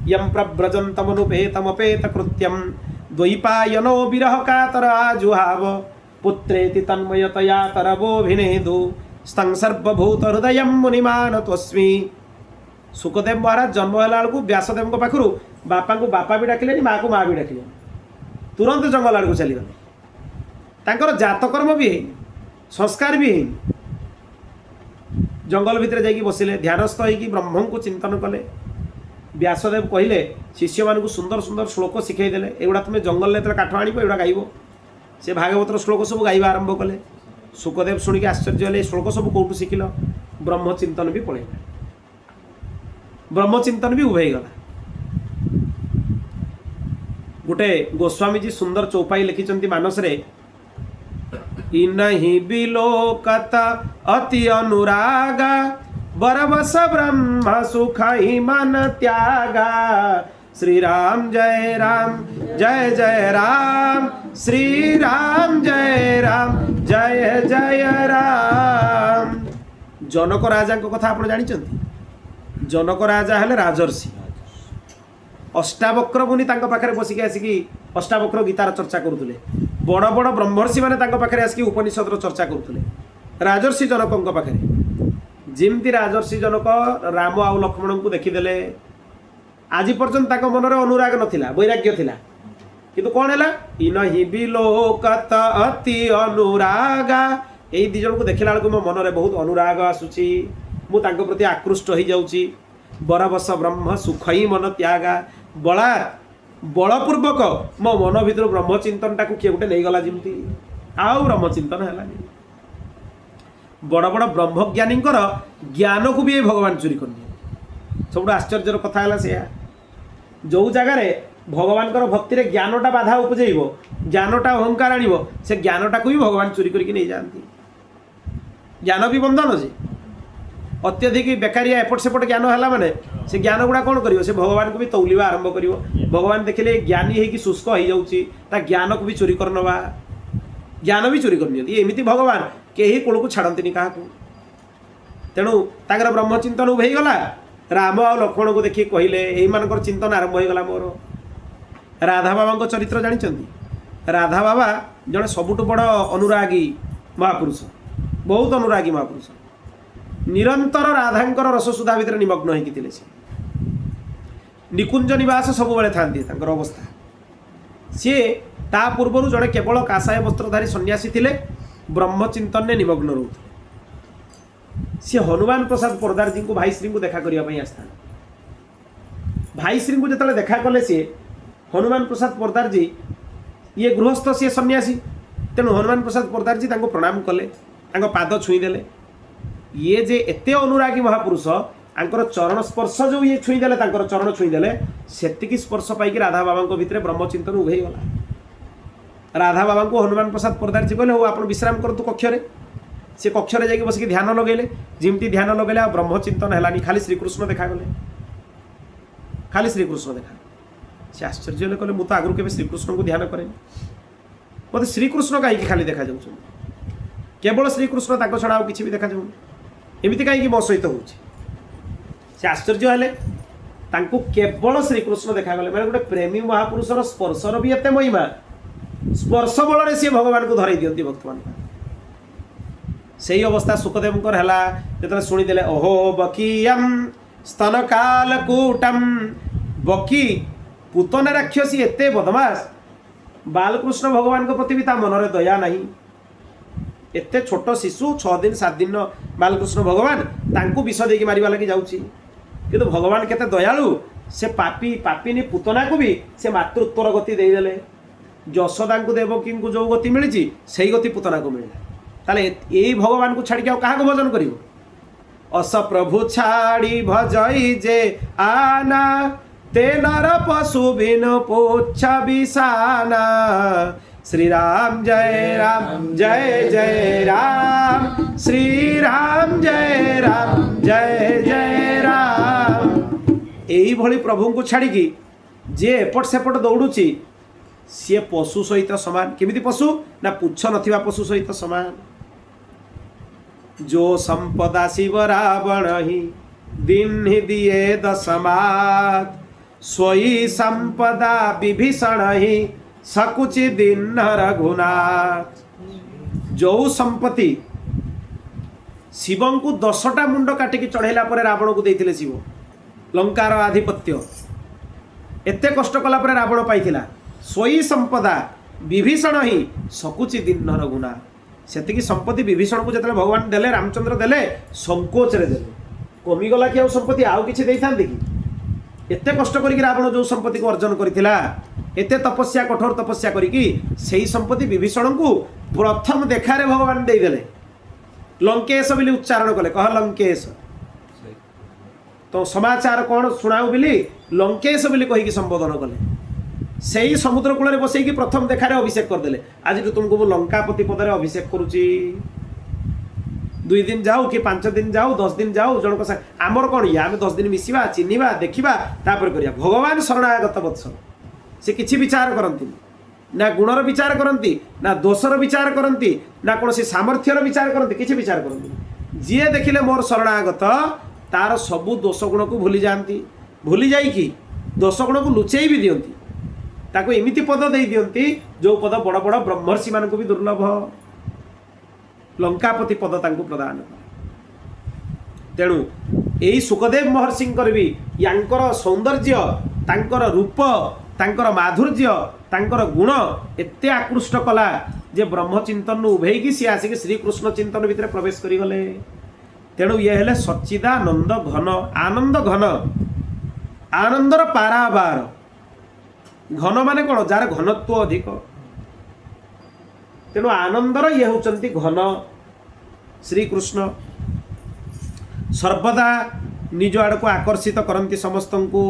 यम प्रव्रजंतमनुपेतमपेत कृत्यम द्वैपायनो विरह कातर आजुहाव पुत्रेति तन्मयतया तरवोभिनेदु स्तंग सर्वभूत हृदय मुनिमान तस्मी सुखदेव महाराज जन्म होला बेलू व्यासदेव पाखु बापा को बापा भी डाकिले माँ को माँ भी डाकिले तुरंत जंगल आड़ को चलीगले जातकर्म भी है संस्कार भी है जंगल भितर जाइए बसिले ध्यानस्थ होगी ब्रह्म को चिंतन कले व्यासदेव कहले शिष्य मान सुंदर सुंदर श्लोक शिखईदे एगुड़ा तुम्हें जंगल में काठ आण एगुड़ा गाइब से भागवतर श्लोक सब गाइबा आरंभ कले सुखदेव शुणिक आश्चर्य हेले श्लोक सब कौटू शिखिल ब्रह्मचिंतन भी पलैला ब्रह्मचिंतन भी उभेगला गोटे गोस्वामी जी सुंदर चौपाई लिखिं मानस रे इनहि बिलोकत अति अनुरागा बरबस ब्रह्म सुख ही मन त्यागा श्री राम जय राम श्री राम जय जय राम जनक राजा को कथा आप जानी जनक राजा हेले राजर्षि अष्टावक्र मुनि पाखे बसिक आसिकी अष्टावक्र गीतार चर्चा करुले बड़ बड़ ब्रह्मर्षि मैंने पाखे आसिकी उपनिषद चर्चा करुले राजर्षि जनक पाखे जमती राजर्षि जनक राम आउ लक्ष्मण को देखीदे आज पर्यंत मन में अनुराग नाला वैराग्य थिला किंतु कौन है इनहि बिलोकत अति अनुरागा यही दी जन को देखला बेलू मो मन में बहुत अनुराग आसूची मुझे प्रति आकृष्ट हो जाऊँगी बरबस ब्रह्म सुख ही मन त्यागा बलपूर्वक मो मन भर ब्रह्मचिंतन टाक किए गोटे नहीं गला जमती आउ ब्रह्मचिंतन है बड़ बड़ ब्रह्मज्ञानी ज्ञान को भी भगवान चोरी करनी सब आश्चर्य कथा है से जो जगार भगवान भक्ति रे ज्ञानटा बाधा उपजेब ज्ञानटा अहंकार आण से ज्ञानटा को भी भगवान चोरी करके नहीं जाती ज्ञान भी बंधन जे अत्यधिक बेकारिया एपट सेपट ज्ञान है माने से ज्ञान गुड़ा कौन कर भगवान को भी तौलिवा आरंभ कर भगवान देखिले ज्ञानी है शुष्क हो जाऊँगी ज्ञान को भी चोरी करनवा ज्ञान भी चोरी करनी एमती भगवान कहीं कूल को छाड़ती क्या तेणु ताकर ब्रह्मचिंतन उभेगला राम आ लक्ष्मण को देखिए कहले यही चिंतन आरंभ होगा मोर राधा बाबा चरित्र जानी राधा बाबा जड़े सबुठ बड़ अनुरागी महापुरुष बहुत अनुरागी महापुरुष निरंतर राधांकर रससुधा भितर निमग्न होती से निकुंज निवास सब बेले था अवस्था सी ता पूर्व जड़े केवल काषाय वस्त्रधारी सन्यासी थे ब्रह्मचिंतन ने निमग्न रोते सी हनुमान प्रसाद पोरदार जी को भाईश्री को देखा करने आसता भाईश्री को जो देखा कले सी हनुमान प्रसाद पोरदार जी ये गृहस्थ सी सन्यासी तेणु हनुमान प्रसाद पोरदार जी प्रणाम कले पाद छुईदेले ये जे एते अनुरागी महापुरुष आंकर चरण स्पर्श जो ये छुईदेले चरण छुईदेले सेतिकी स्पर्श पाई राधा बाबा भितर ब्रह्मचिंतन उभे गला। राधा बाबा को हनुमान प्रसाद प्रधान जी कहले हो आप विश्राम करतु कक्षरे। से कक्षरे जाकि बसिक ध्यान लगेले जिमती ध्यान लगेले ब्रह्मचिंतन है खाली श्रीकृष्ण देखागले खाली श्रीकृष्ण देखा। से आश्चर्य कहले मुझे आगु के श्रीकृष्ण को ध्यान करें मत श्रीकृष्ण कहीं खाली देखा जाऊँ केवल श्रीकृष्ण ताको छड़ा किसी भी देखा जाऊँ एमती कहीं मो सहित हो आश्चर्य हेले केवल श्रीकृष्ण देखागले मैंने गोटे प्रेमी महापुरुषर स्पर्शर भी एत महिमा स्पर्श बल सी भगवान को धरई दिखती भक्त मान से अवस्था सुखदेव जो शुणीदे ओहो बकीयम स्तन कालकूटम बकी पूतना राक्षसी एते बदमाश बालकृष्ण भगवान को प्रति भी ता मनरे दया नहीं एते छोट शिशु 6 दिन 7 दिन बालकृष्ण भगवान तांकू विष देकी मारिबा लगी जाउची किंतु भगवान केते दयालु से पापी पापिनी पूतना को भी से मातृत्वर गति दे देले यशोदा को देवकी को जो गति मिली से गति पूतना को मिला ताले यही भगवान को छाड़ी क्या भजन करिवो अस प्रभु छाड़ी भजई जे आना ते नर पशु बिन पोछा बिसाना श्री राम जय राम श्री राम जय राम यही भली प्रभु को छाड़ी जे एपट सेपट दौड़ुची सी पशु सहित समान केमिति पशु ना पुछ नथिबा पशु सहित समान जो संपदा शिव रावण ही दिन ही दिए दशमात सोई संपदा विभीषण ही सकुचि दिन रघुनाथ जो संपत्ति शिव को 10टा मुंड काटिकी चढ़ेला पर रावण को देते शिव लंकार आधिपत्य एते कष्ट कला पर रावण पाइथिला सोई संपदा विभीषण ही सकुचि दिन रघुनाथ सेतिकी संपत्ति विभीषण को जतले भगवान देले रामचंद्र देले संकोच रे देले कमिगला कि संपत्ति आउ किछि देइथांते कि एते कष्ट करिक रावण जो संपत्ति को अर्जन करिथिला एते तपस्या कठोर तपस्या करिकी सेही संपत्ति विभीषण को प्रथम देखारे भगवान दे देले लंकेश बोली उच्चारण कले कह लंकेश तो समाचार कौन शुणाऊ बोली लंकेश बोली कहीकि संबोधन कले से ही समुद्र कूल बसई प्रथम देखारे अभिषेक करदे आज तुमको लंकापति पदरे अभिषेक करुच्ची 2 दिन जाऊ कि 5 दिन जाऊ 10 दिन जाऊ जनक आमर कौन या आम 10 दिन मिसवा चिन्हवा देखा तापर करिया भगवान शरणागत वत्सल से किसी विचार करती ना गुणर विचार करती ना दोषर विचार करती ना कौन से सामर्थ्यर विचार करती किसी विचार करती जी देखिले मोर शरणागत तार सबू दोष गुण को भूली जाती भूली जाइकी दोष गुण को लुचेई भी दियंती ताको एमिति पद दे दियंती जो पद बड़ बड़ ब्रह्मर्षि मान को भी दुर्लभ लंकापति पद तांको प्रदान तेणु यही सुखदेव महर्षि भी यांकर सौंदर्य तांकर रूप तांकर माधुर्य तांकर गुण एते आकृष्ट कला जे ब्रह्मचिंतन उभेकी सी आसिक श्रीकृष्ण चिंतन भितर प्रवेश करिगले तेणु ये हेले सच्चिदानंद घन आनंद घन आनंदर पाराबार घन माने कौन जार घनत्व अधिक तेणु आनंदर ये होचंती घन श्रीकृष्ण सर्वदा निज आड़ को आकर्षित करती समस्त को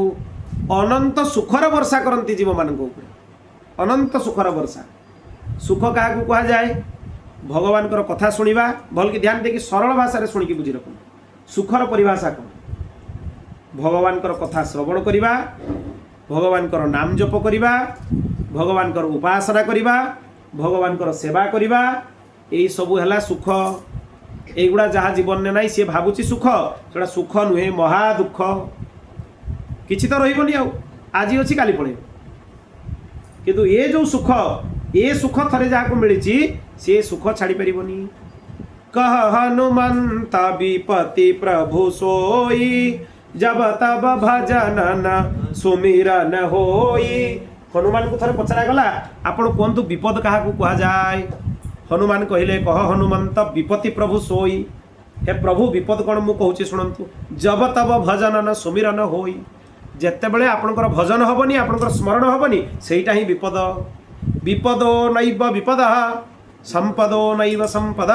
अनंत सुखर वर्षा करती जीव मान अनंत सुखर वर्षा सुख क्या कह जाए भगवान कथा शुणा भल कि ध्यान देखिए सरल भाषा शुणिकी बुझी रख सुखर परिभाषा कौन भगवान कथा श्रवण करवा भगवान नाम जप करवा भगवान उपासना करवा भगवान सेवा करवा यही सबू है सुख एगुड़ा जहाँ जीवन में नाई सी भावुची सुख से सुख नुहे महा दुख किसी तो रही आज अच्छी काली पड़े किंतु ये जो सुख ये सुख थरे जहाँ को मिली सी सुख छाड़ी पारनी कह हनुमंत विपति प्रभु सोई जब तब भजन न सुमिरन होई हनुमान को थरे पचरा गला आपण कहतु विपद क्या कह जाए हनुमान कहले कह हनुमंत विपति प्रभु सोई हे प्रभु विपद कौन मु कहूँ शुणु जब तब भजन न सुमिरन होई जिते बड़े आपणकर भजन हेनी आपणकर स्मरण हेनी सेटा ही विपद विपदो नैव विपद संपदो नैव संपद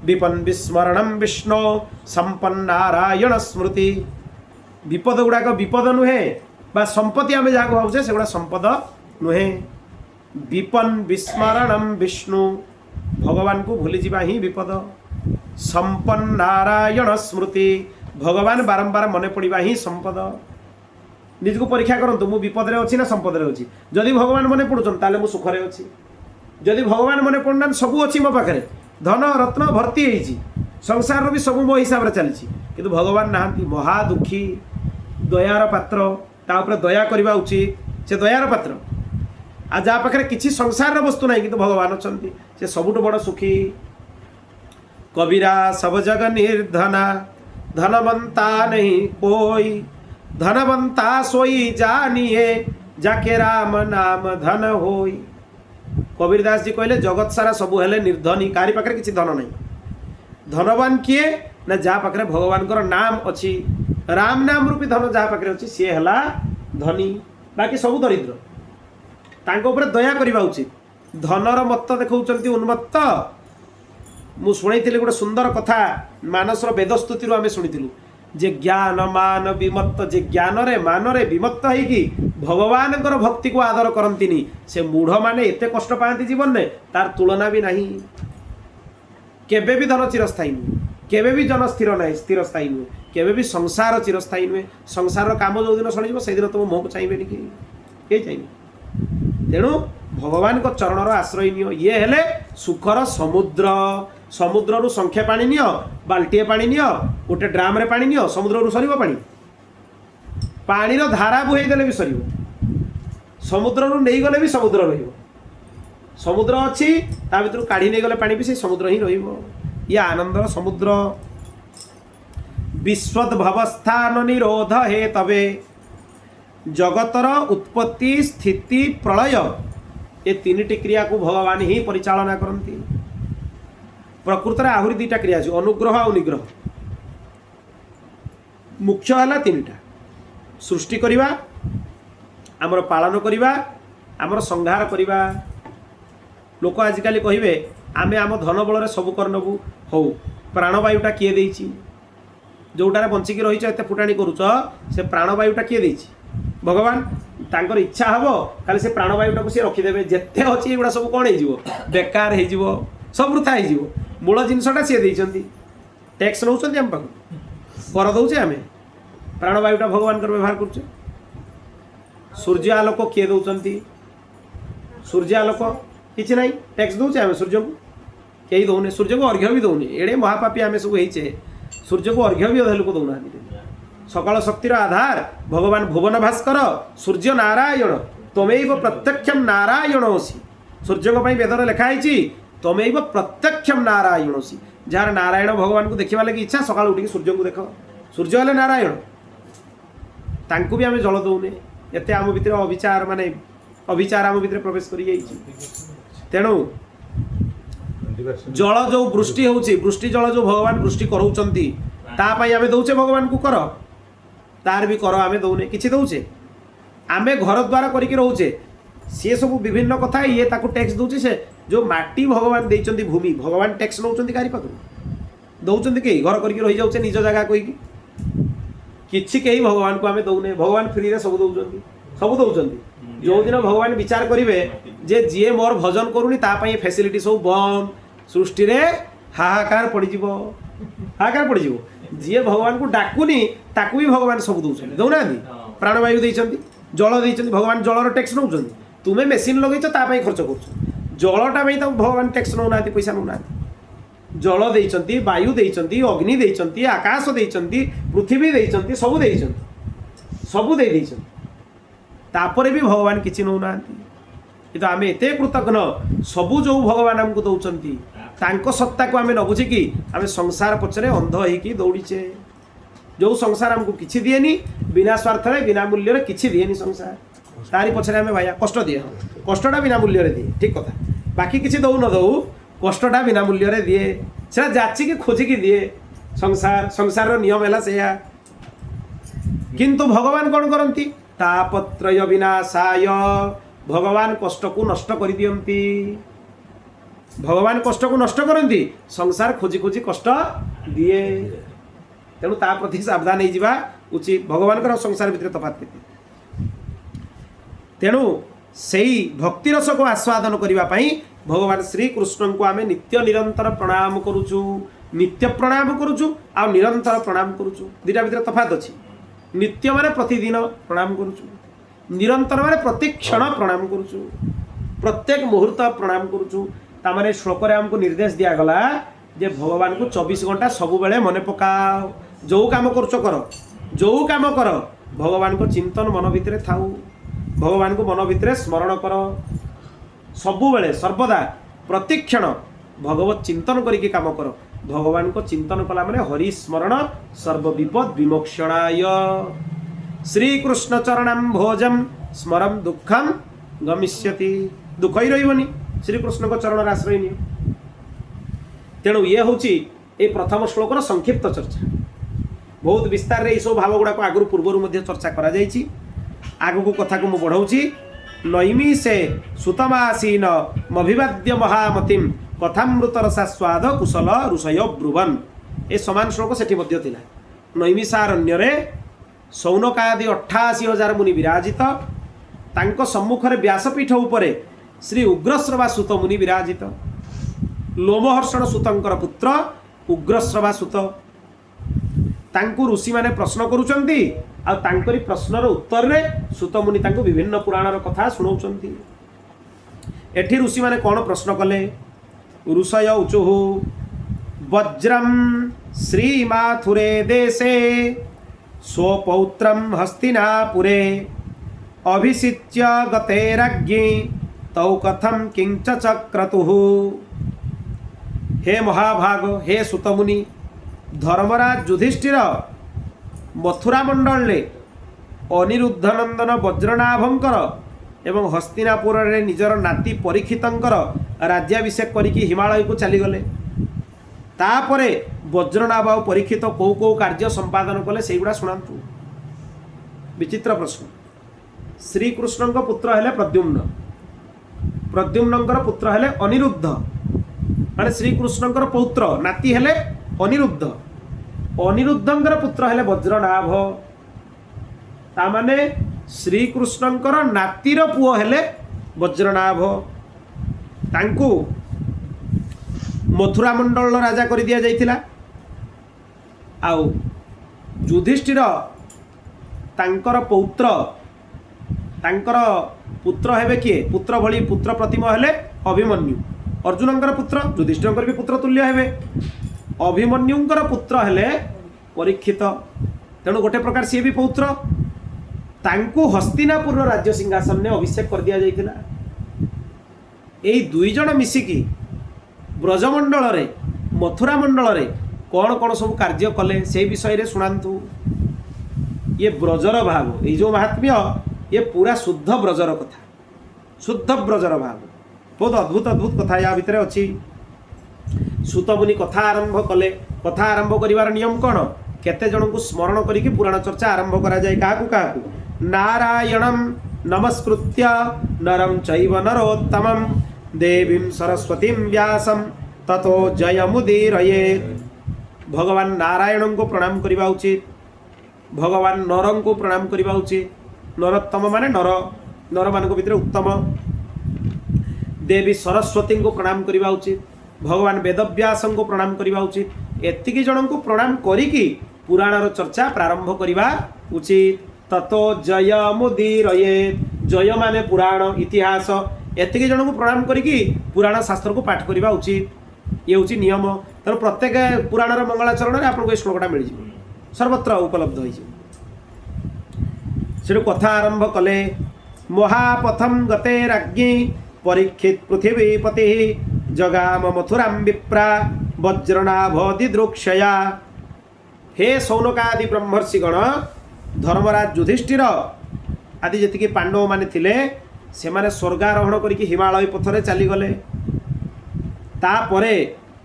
विपन विस्मरण विष्णु संपन्नारायण स्मृति विपद गुड़ाक विपद नुहे बा संपत्ति आम जहाँ भावचे से गुड़ा संपद नुहे। विपन विस्मरणम विष्णु भगवान को भूली जावा ही विपद। संपन्न नारायण स्मृति भगवान बारंबार मन पड़ा ही संपद। निजको परीक्षा करूँ मु विपद अच्छी ना संपद अच्छी। जदि भगवान मन पड़ुन ताले मु सुखरे अच्छी। जदि भगवान मन पड़ना सबू अच्छी मो पाखे धन रत्न भर्ती होती संसार भी सब मो हिसाब से चली किंतु भगवान नहांती महादुखी दयार पात्र तापर दया करवा उचित से दयार पात्र आ जहाँ पाखे किसी संसार वस्तु ना कि भगवान अच्छा से सबुठ बड़ सुखी। कबीरा सब जग निर्धना धनवंता नहीं कोई धनवंता सोई जानिए जाके राम नाम धन होई। कबीर दास जी कहले जगत सारा सबू हेले निर्धनी कारी पाखे किसी धन नहीं। धनवान किए ना जहाँ पाखे भगवान नाम अच्छी राम नाम रूपी धन जहाँ पाखे अच्छी सी है धनी बाकी सब दरिद्र तांको ऊपर दया करवा उचित। धनर मत देखा उन्मत्त मु शुणी गोटे सुंदर कथा मानसर वेदस्तुति आम शुणी जे ज्ञान मान विमत्त जे ज्ञान रे मान रे विमत्त होगी भगवान भक्ति को आदर करती से मूढ़ माने एते कष्ट पाती जीवन में तार तुलना भी नहीं। केबे भी धन चिरस्थायी नुहे केबे भी जन स्थिर ना स्थिर स्थायी नुहे केबे भी संसार चिरस्थायी नुहे। संसार काम जो दिन सड़े से दिन तुम मुह को चाहिए कि चाहिए। तेणु भगवान को चरणर आश्रय नियो ये हेले सुखर समुद्र। समुद्र रु संख्या पानी नियो बाल्टीए पानी नियो गोटे ड्राम रे पानी नियो समुद्र रु सरीब पानी पानीर धारा बुहे देले भी सरीब समुद्र रु नहीं गले भी समुद्र रहिबो। समुद्र अच्छी ता भीतर काढ़ी नहीं गले पानी भी से समुद्र ही रहिबो। ये आनंदर समुद्र। विश्वद भवस्थान निरोध हे तबे जगतर उत्पत्ति स्थिति प्रलय ये तीन क्रिया को भगवान ही परिचालना करती। प्रकृत में आहरी दुईटा क्रिया अच्छे अनुग्रह और निग्रह। मुख्य है तीनटा सृष्टि करवा आमर पालन करवा आमर संहार करवा। लोक आजिकल कहे आमे आम धन बल सब करनबू हो प्राणवायुटा किए देछि जोटार बंचिकी रही एत फुटाणी करुच से प्राणवायुटा किए देछि भगवान तांकर इच्छा हम खाली से प्राणवायुटा को सी रखिदेवे जिते अच्छी एगुड़ा सब कौन हो बेकार हो सब वृथा हो मूल जिनसटा सी देइछंती टैक्स नौचंती आम पाख कर दौचे आम प्राणवायुटा भगवान व्यवहार कर। सूर्य आलोक किए दौरान सूर्य आलोक किसी ना टैक्स दौचे आम सूर्य को कहीं दौने सूर्य को अर्घ्य भी दौने एड़े महापापी आम सब होइचे सूर्य को अर्घ्य भी अधा लोक दौना सकाल शक्तिर आधार भगवान भुवन भास्कर सूर्य नारायण तमेव प्रत्यक्षम नारायणसी सूर्य को वेदर लिखाई तमेव प्रत्यक्षम नारायणसी जार नारायण भगवान को देखा लगी इच्छा सकाल उठिक सूर्य को देख सूर्य हेले नारायण तांको भी आम जल दौने एत आम भितर अविचार माने अविचार आम भितर प्रवेश कर तेणु जल जो वृष्टि होची वृष्टि जल जो भगवान वृष्टि कराउचंती तापाई आम दौचे भगवान को कर तार भी कर आम दौने किसी दौचे आम घर द्वार करके रोचे सी सब विभिन्न कथा ये ताको टैक्स दौचे से जो माटी भगवान देइचंती भूमि भगवान टैक्स नौचंती कारी पाखु दौचंती कई घर करके रही जाऊे निज जगह कहीकि किछि कहीं भगवान को आम दौने भगवान फ्री रे सब दौचंती जो दिन भगवान विचार करेंगे जे जी मोर भजन करूनी तापाई फैसिलिटी सब बंद सृष्टि रे हाहाकार पड़ जी भगवान को डाकुनी ताकू भी भगवान सब दौरान दौना प्राणवायु देइचंती जल देइचंती भगवान जलर टैक्स नौचंती तुम्हें मेसीन लगेच तापाई खर्च कर जलटा तो भगवान टैक्स नौना पैसा नौना जल देइचंती वायु देइचंती अग्नि देइचंती आकाश देइचंती पृथ्वी देइचंती सब देइचंती सब दे देइचंती तापर भी भगवान किसी नौना कि आम एत कृतज्ञ सबू जो भगवान आमको दौरान तांको सत्ता को आम न बुझिकी आम संसार पछरे अंध होइकी दौड़ीचे जो संसार आमको किसी दिएनी बिना स्वार्थ बिना मूल्य किसी दिएनी संसार तारी पछरे आम भाई कष्ट दिए कष्टा बिना मूल्य दिए ठीक कथा बाकी किसी दौ न दौ कष्टा बिना मूल्य दिए से जाचिकी खोजिकी दिए संसार संसार नियम है से किंतु भगवान कौन करती तापत्रय विनाशाय भगवान कष्ट को नष्ट कर दियंती भगवान कष्ट को नष्ट करती संसार खोजी खोजी कष्ट दिए तेणु ता प्रति सावधान हो उचित भगवान संसार भितर तफात केते तेणु सेई भक्ति रस को आस्वादन करने भगवान श्री कृष्ण को आम नित्य निरंतर प्रणाम करुचु नित्य प्रणाम करुचु आ निरंतर प्रणाम करुचु दुटा भितर तफात अच्छी नित्य माने प्रतिदिन प्रणाम करुचु निरंतर माने प्रति क्षण प्रणाम करुचु प्रत्येक मुहूर्त प्रणाम करुचु तामाने श्लोक रे हमको निर्देश दिया गला जे भगवान को 24 घंटा सबु बेले मने पकाओ जो काम करुच कर जो काम कर भगवान को चिंतन मन भितर थाऊ भगवान को मन भितर स्मरण कर सबु बेले सर्वदा प्रतिक्षण भगवत चिंतन करके काम कर भगवान को चिंतन कला माने हरि स्मरण सर्व विपद विमोक्षणाय श्री कृष्ण चरणम भोजम स्मरम दुखम गमिष्यति दुख ही रही श्री कृष्ण को चरण आश्रय नि तेणु ये हूँ ये प्रथम श्लोकर संक्षिप्त चर्चा बहुत विस्तार रे सब भाव गुड़ाक आगु पूर्वर चर्चा करा जायछि आगु को कथा को मु बढ़ाऊँगी नैमी से सुतमासीन मभिवाद्य महामतिम कथामृत रसास्वाद कुशल ऋषय ब्रुवन ए समान श्लोक सेठी मध्य थिला नैमिषारण्य सौनकादि 88,000 मुनि विराजित तांको सम्मुखरे व्यासपीठ उपरे श्री उग्रश्रवा सुत मुनि विराजित लोमहर्षण सुतंकर पुत्र उग्रश्रवा सुत तांकु ऋषि माने प्रश्न करूचंती आ तांकरी प्रश्नर उत्तर रे सुत मुनि तांकु विभिन्न पुराणर कथा सुनाउचंती एठी ऋषि माने कोन प्रश्न कले ऋषय उचुहु वज्रम श्रीमाथुरे देशे स्वपौत्रम हस्तिनापुरे अभिषिच्य गते राज्ञी तौ कथम किंच चक्रतुः हे महाभाग हे सुतमुनि धर्मराज युधिष्ठिर मथुरा मंडल ले अनिरुद्ध नंदन वज्रनाभंकर एवं हस्तिनापुर रे निजर नाती परीक्षितंकर राज्याभिषेक करिकी हिमालय को चलीगले तापरे वज्रनाभ और परीक्षित कौ कौ कार्य संपादन कले सेगुड़ा शुणातु विचित्र प्रश्न श्रीकृष्ण पुत्र हेले प्रद्युम्न प्रद्युम्नंकर पुत्र हेले अनिरुद्ध माने श्रीकृष्णंकर पौत्र नाती हेले अनिरुद्ध अनिरुद्धंकर पुत्र हेले वज्रनाभ तामाने श्रीकृष्णंकर नातीर पुओ हेले वज्रनाभ तांकु मथुरा मंडल राजा कर दिया जाइथिला आउ युधिष्ठिर तांकर पौत्र तांकर पुत्र हेबे किए पुत्र भली पुत्र प्रतिम हेले अभिमन्यु अर्जुनंकर पुत्र युधिष्ठिरंकर भी पुत्र तुल्य हेबे अभिमन्युंकर पुत्र हेले परीक्षित तेणु गोटे प्रकार सी भी पौत्र तांकु हस्तिनापुर राज्य सिंहासन ने अभिषेक कर दिया जाइथिला एई दुई जण मिसिकी ब्रजमंडल रे मथुरा मंडल रे कौन कौन सब कार्य कले से विषय रे सुनांतु ये ब्रजर भाव ये जो महात्म्य ये पूरा शुद्ध ब्रजर कथा शुद्ध ब्रजर भाव बहुत अद्भुत अद्भुत कथा या भितर अच्छी सुतमुनि कथा आरंभ कले कथा आरंभ करिवार नियम कौन केते जन को स्मरण करिकी पुराण चर्चा आरंभ करा जाए काकु नारायणं नमस्कृत्य नरं चैव नरोत्तमं देवीं सरस्वतीं व्यासं ततो जयमुदीरयेत् भगवान नारायण को प्रणाम करवा उचित भगवान नरं को प्रणाम करवा उचित नरोत्तम माने नर नर मान भितर उत्तम देवी सरस्वती को प्रणाम करवा उचित भगवान वेदव्यास को प्रणाम करवा उचित एतिकी जन को प्रणाम करिकी पुराणर चर्चा प्रारंभ करवा उचित ततो जयमुदीरयेत् जय माने पुराण इतिहास एतिकी जन को प्रणाम करिकी पुराण शास्त्र को पाठ करवा उचित ये हूँ नियम तेणु प्रत्येक पुराणर मंगलाचरण में आपको श्लोकटा मिल जाए सर्वत्र उपलब्ध हो कथा आरंभ कले महापथम गते राज्ञी परीक्षित पृथिवीपति जगाम मथुरां विप्रा वज्रनाभदिदृक्षया हे सौनकादि ब्रह्मर्षिगण धर्मराज युधिष्ठिर आदि जी पांडव माने थिले से माने स्वर्गारोहण करके हिमालय पथरे चलीगले तापरे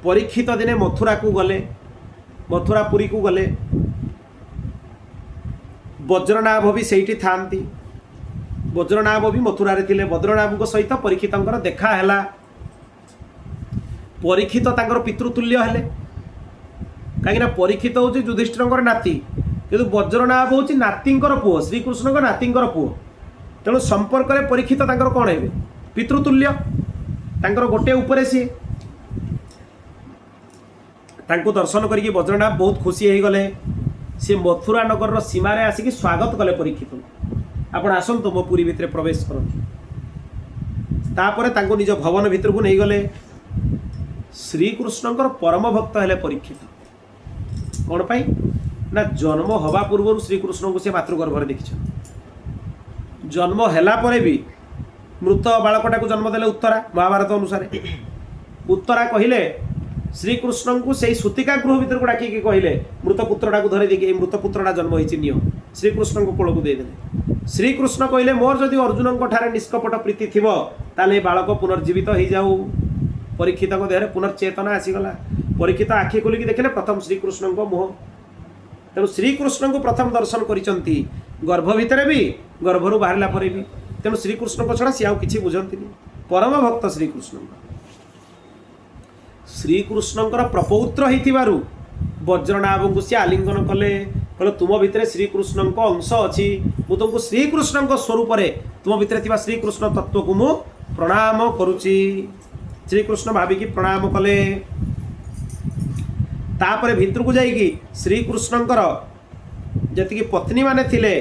परीक्षित दिने मथुरा को गले मथुरापुरी को गले वज्रनाभ भी सेठी थांती वज्रनाभ भी मथुरा रे थिले वज्रनाभ सहित परीक्षित देखा है परीक्षित तांकर पितृतुल्य हेले कहीं परीक्षित हूँ युधिष्ठिर नाती କିନ୍ତୁ ବଜ୍ରନାଭ ହେଉଛି ନାତିଙ୍କର ପୁଅ, ଶ୍ରୀକୃଷ୍ଣଙ୍କ ନାତିଙ୍କର ପୁଅ। ତେଣୁ ସମ୍ପର୍କରେ ପରୀକ୍ଷିତ ତାଙ୍କର କ'ଣ ହେବେ? ପିତୃତୁଲ୍ୟ, ତାଙ୍କର ଗୋଟେ ଉପରେ ସିଏ। ତାଙ୍କୁ ଦର୍ଶନ କରିକି ବଜ୍ରନାଭ ବହୁତ ଖୁସି ହେଇଗଲେ। ସେ ମଥୁରା ନଗରର ସୀମାରେ ଆସିକି ସ୍ୱାଗତ କଲେ ପରୀକ୍ଷିତ, ଆପଣ ଆସନ୍ତୁ ମୋ ପୁରୀ ଭିତରେ ପ୍ରବେଶ କରନ୍ତୁ। ତାପରେ ତାଙ୍କୁ ନିଜ ଭବନ ଭିତରକୁ ନେଇଗଲେ। ଶ୍ରୀକୃଷ୍ଣଙ୍କର ପରମ ଭକ୍ତ ହେଲେ ପରୀକ୍ଷିତ। କ'ଣ ପାଇଁ ନା ଜନ୍ମ ହେବା ପୂର୍ବରୁ ଶ୍ରୀକୃଷ୍ଣଙ୍କୁ ସେ ମାତୃଗର୍ଭରେ ଦେଖିଛନ୍ତି। ଜନ୍ମ ହେଲା ପରେ ବି ମୃତ ବାଳକଟାକୁ ଜନ୍ମ ଦେଲେ ଉତ୍ତରା, ମହାଭାରତ ଅନୁସାରେ। ଉତ୍ତରା କହିଲେ ଶ୍ରୀକୃଷ୍ଣଙ୍କୁ ସେଇ ସୂତିକା ଗୃହ ଭିତରକୁ ଡାକିକି କହିଲେ ମୃତ ପୁତ୍ରଟାକୁ ଧରି ଦେଇକି ଏଇ ମୃତ ପୁତ୍ରଟା ଜନ୍ମ ହେଇଛି ନିଅ, ଶ୍ରୀକୃଷ୍ଣଙ୍କ କୋଳକୁ ଦେଇଦେଲେ। ଶ୍ରୀକୃଷ୍ଣ କହିଲେ ମୋର ଯଦି ଅର୍ଜୁନଙ୍କ ଠାରେ ନିଷ୍କପଟ ପ୍ରୀତି ଥିବ ତାହେଲେ ଏ ବାଳକ ପୁନର୍ଜୀବିତ ହେଇଯାଉ। ପରୀକ୍ଷିତଙ୍କ ଦେହରେ ପୁନର୍ଚେତନା ଆସିଗଲା। ପରୀକ୍ଷିତ ଆଖି ଖୋଲିକି ଦେଖିଲେ ପ୍ରଥମ ଶ୍ରୀକୃଷ୍ଣଙ୍କ ମୁହଁ। ତେଣୁ ଶ୍ରୀକୃଷ୍ଣଙ୍କୁ ପ୍ରଥମ ଦର୍ଶନ କରିଛନ୍ତି, ଗର୍ଭ ଭିତରେ ବି, ଗର୍ଭରୁ ବାହାରିଲା ପରେ ବି। ତେଣୁ ଶ୍ରୀକୃଷ୍ଣଙ୍କ ଛଡ଼ା ସିଏ ଆଉ କିଛି ବୁଝନ୍ତିନି। ପରମ ଭକ୍ତ ଶ୍ରୀକୃଷ୍ଣଙ୍କ। ଶ୍ରୀକୃଷ୍ଣଙ୍କର ପ୍ରପୌତ୍ର ହେଇଥିବାରୁ ବଜ୍ରନାଭଙ୍କୁ ସିଏ ଆଲିଙ୍ଗନ କଲେ। କହିଲେ ତୁମ ଭିତରେ ଶ୍ରୀକୃଷ୍ଣଙ୍କ ଅଂଶ ଅଛି, ମୁଁ ତୁମକୁ ଶ୍ରୀକୃଷ୍ଣଙ୍କ ସ୍ୱରୂପରେ ତୁମ ଭିତରେ ଥିବା ଶ୍ରୀକୃଷ୍ଣ ତତ୍ତ୍ୱକୁ ମୁଁ ପ୍ରଣାମ କରୁଛି। ଶ୍ରୀକୃଷ୍ଣ ଭାବିକି ପ୍ରଣାମ କଲେ। ତାପରେ ଭିତରକୁ ଯାଇକି ଶ୍ରୀକୃଷ୍ଣଙ୍କର ଯେତିକି ପତ୍ନୀମାନେ ଥିଲେ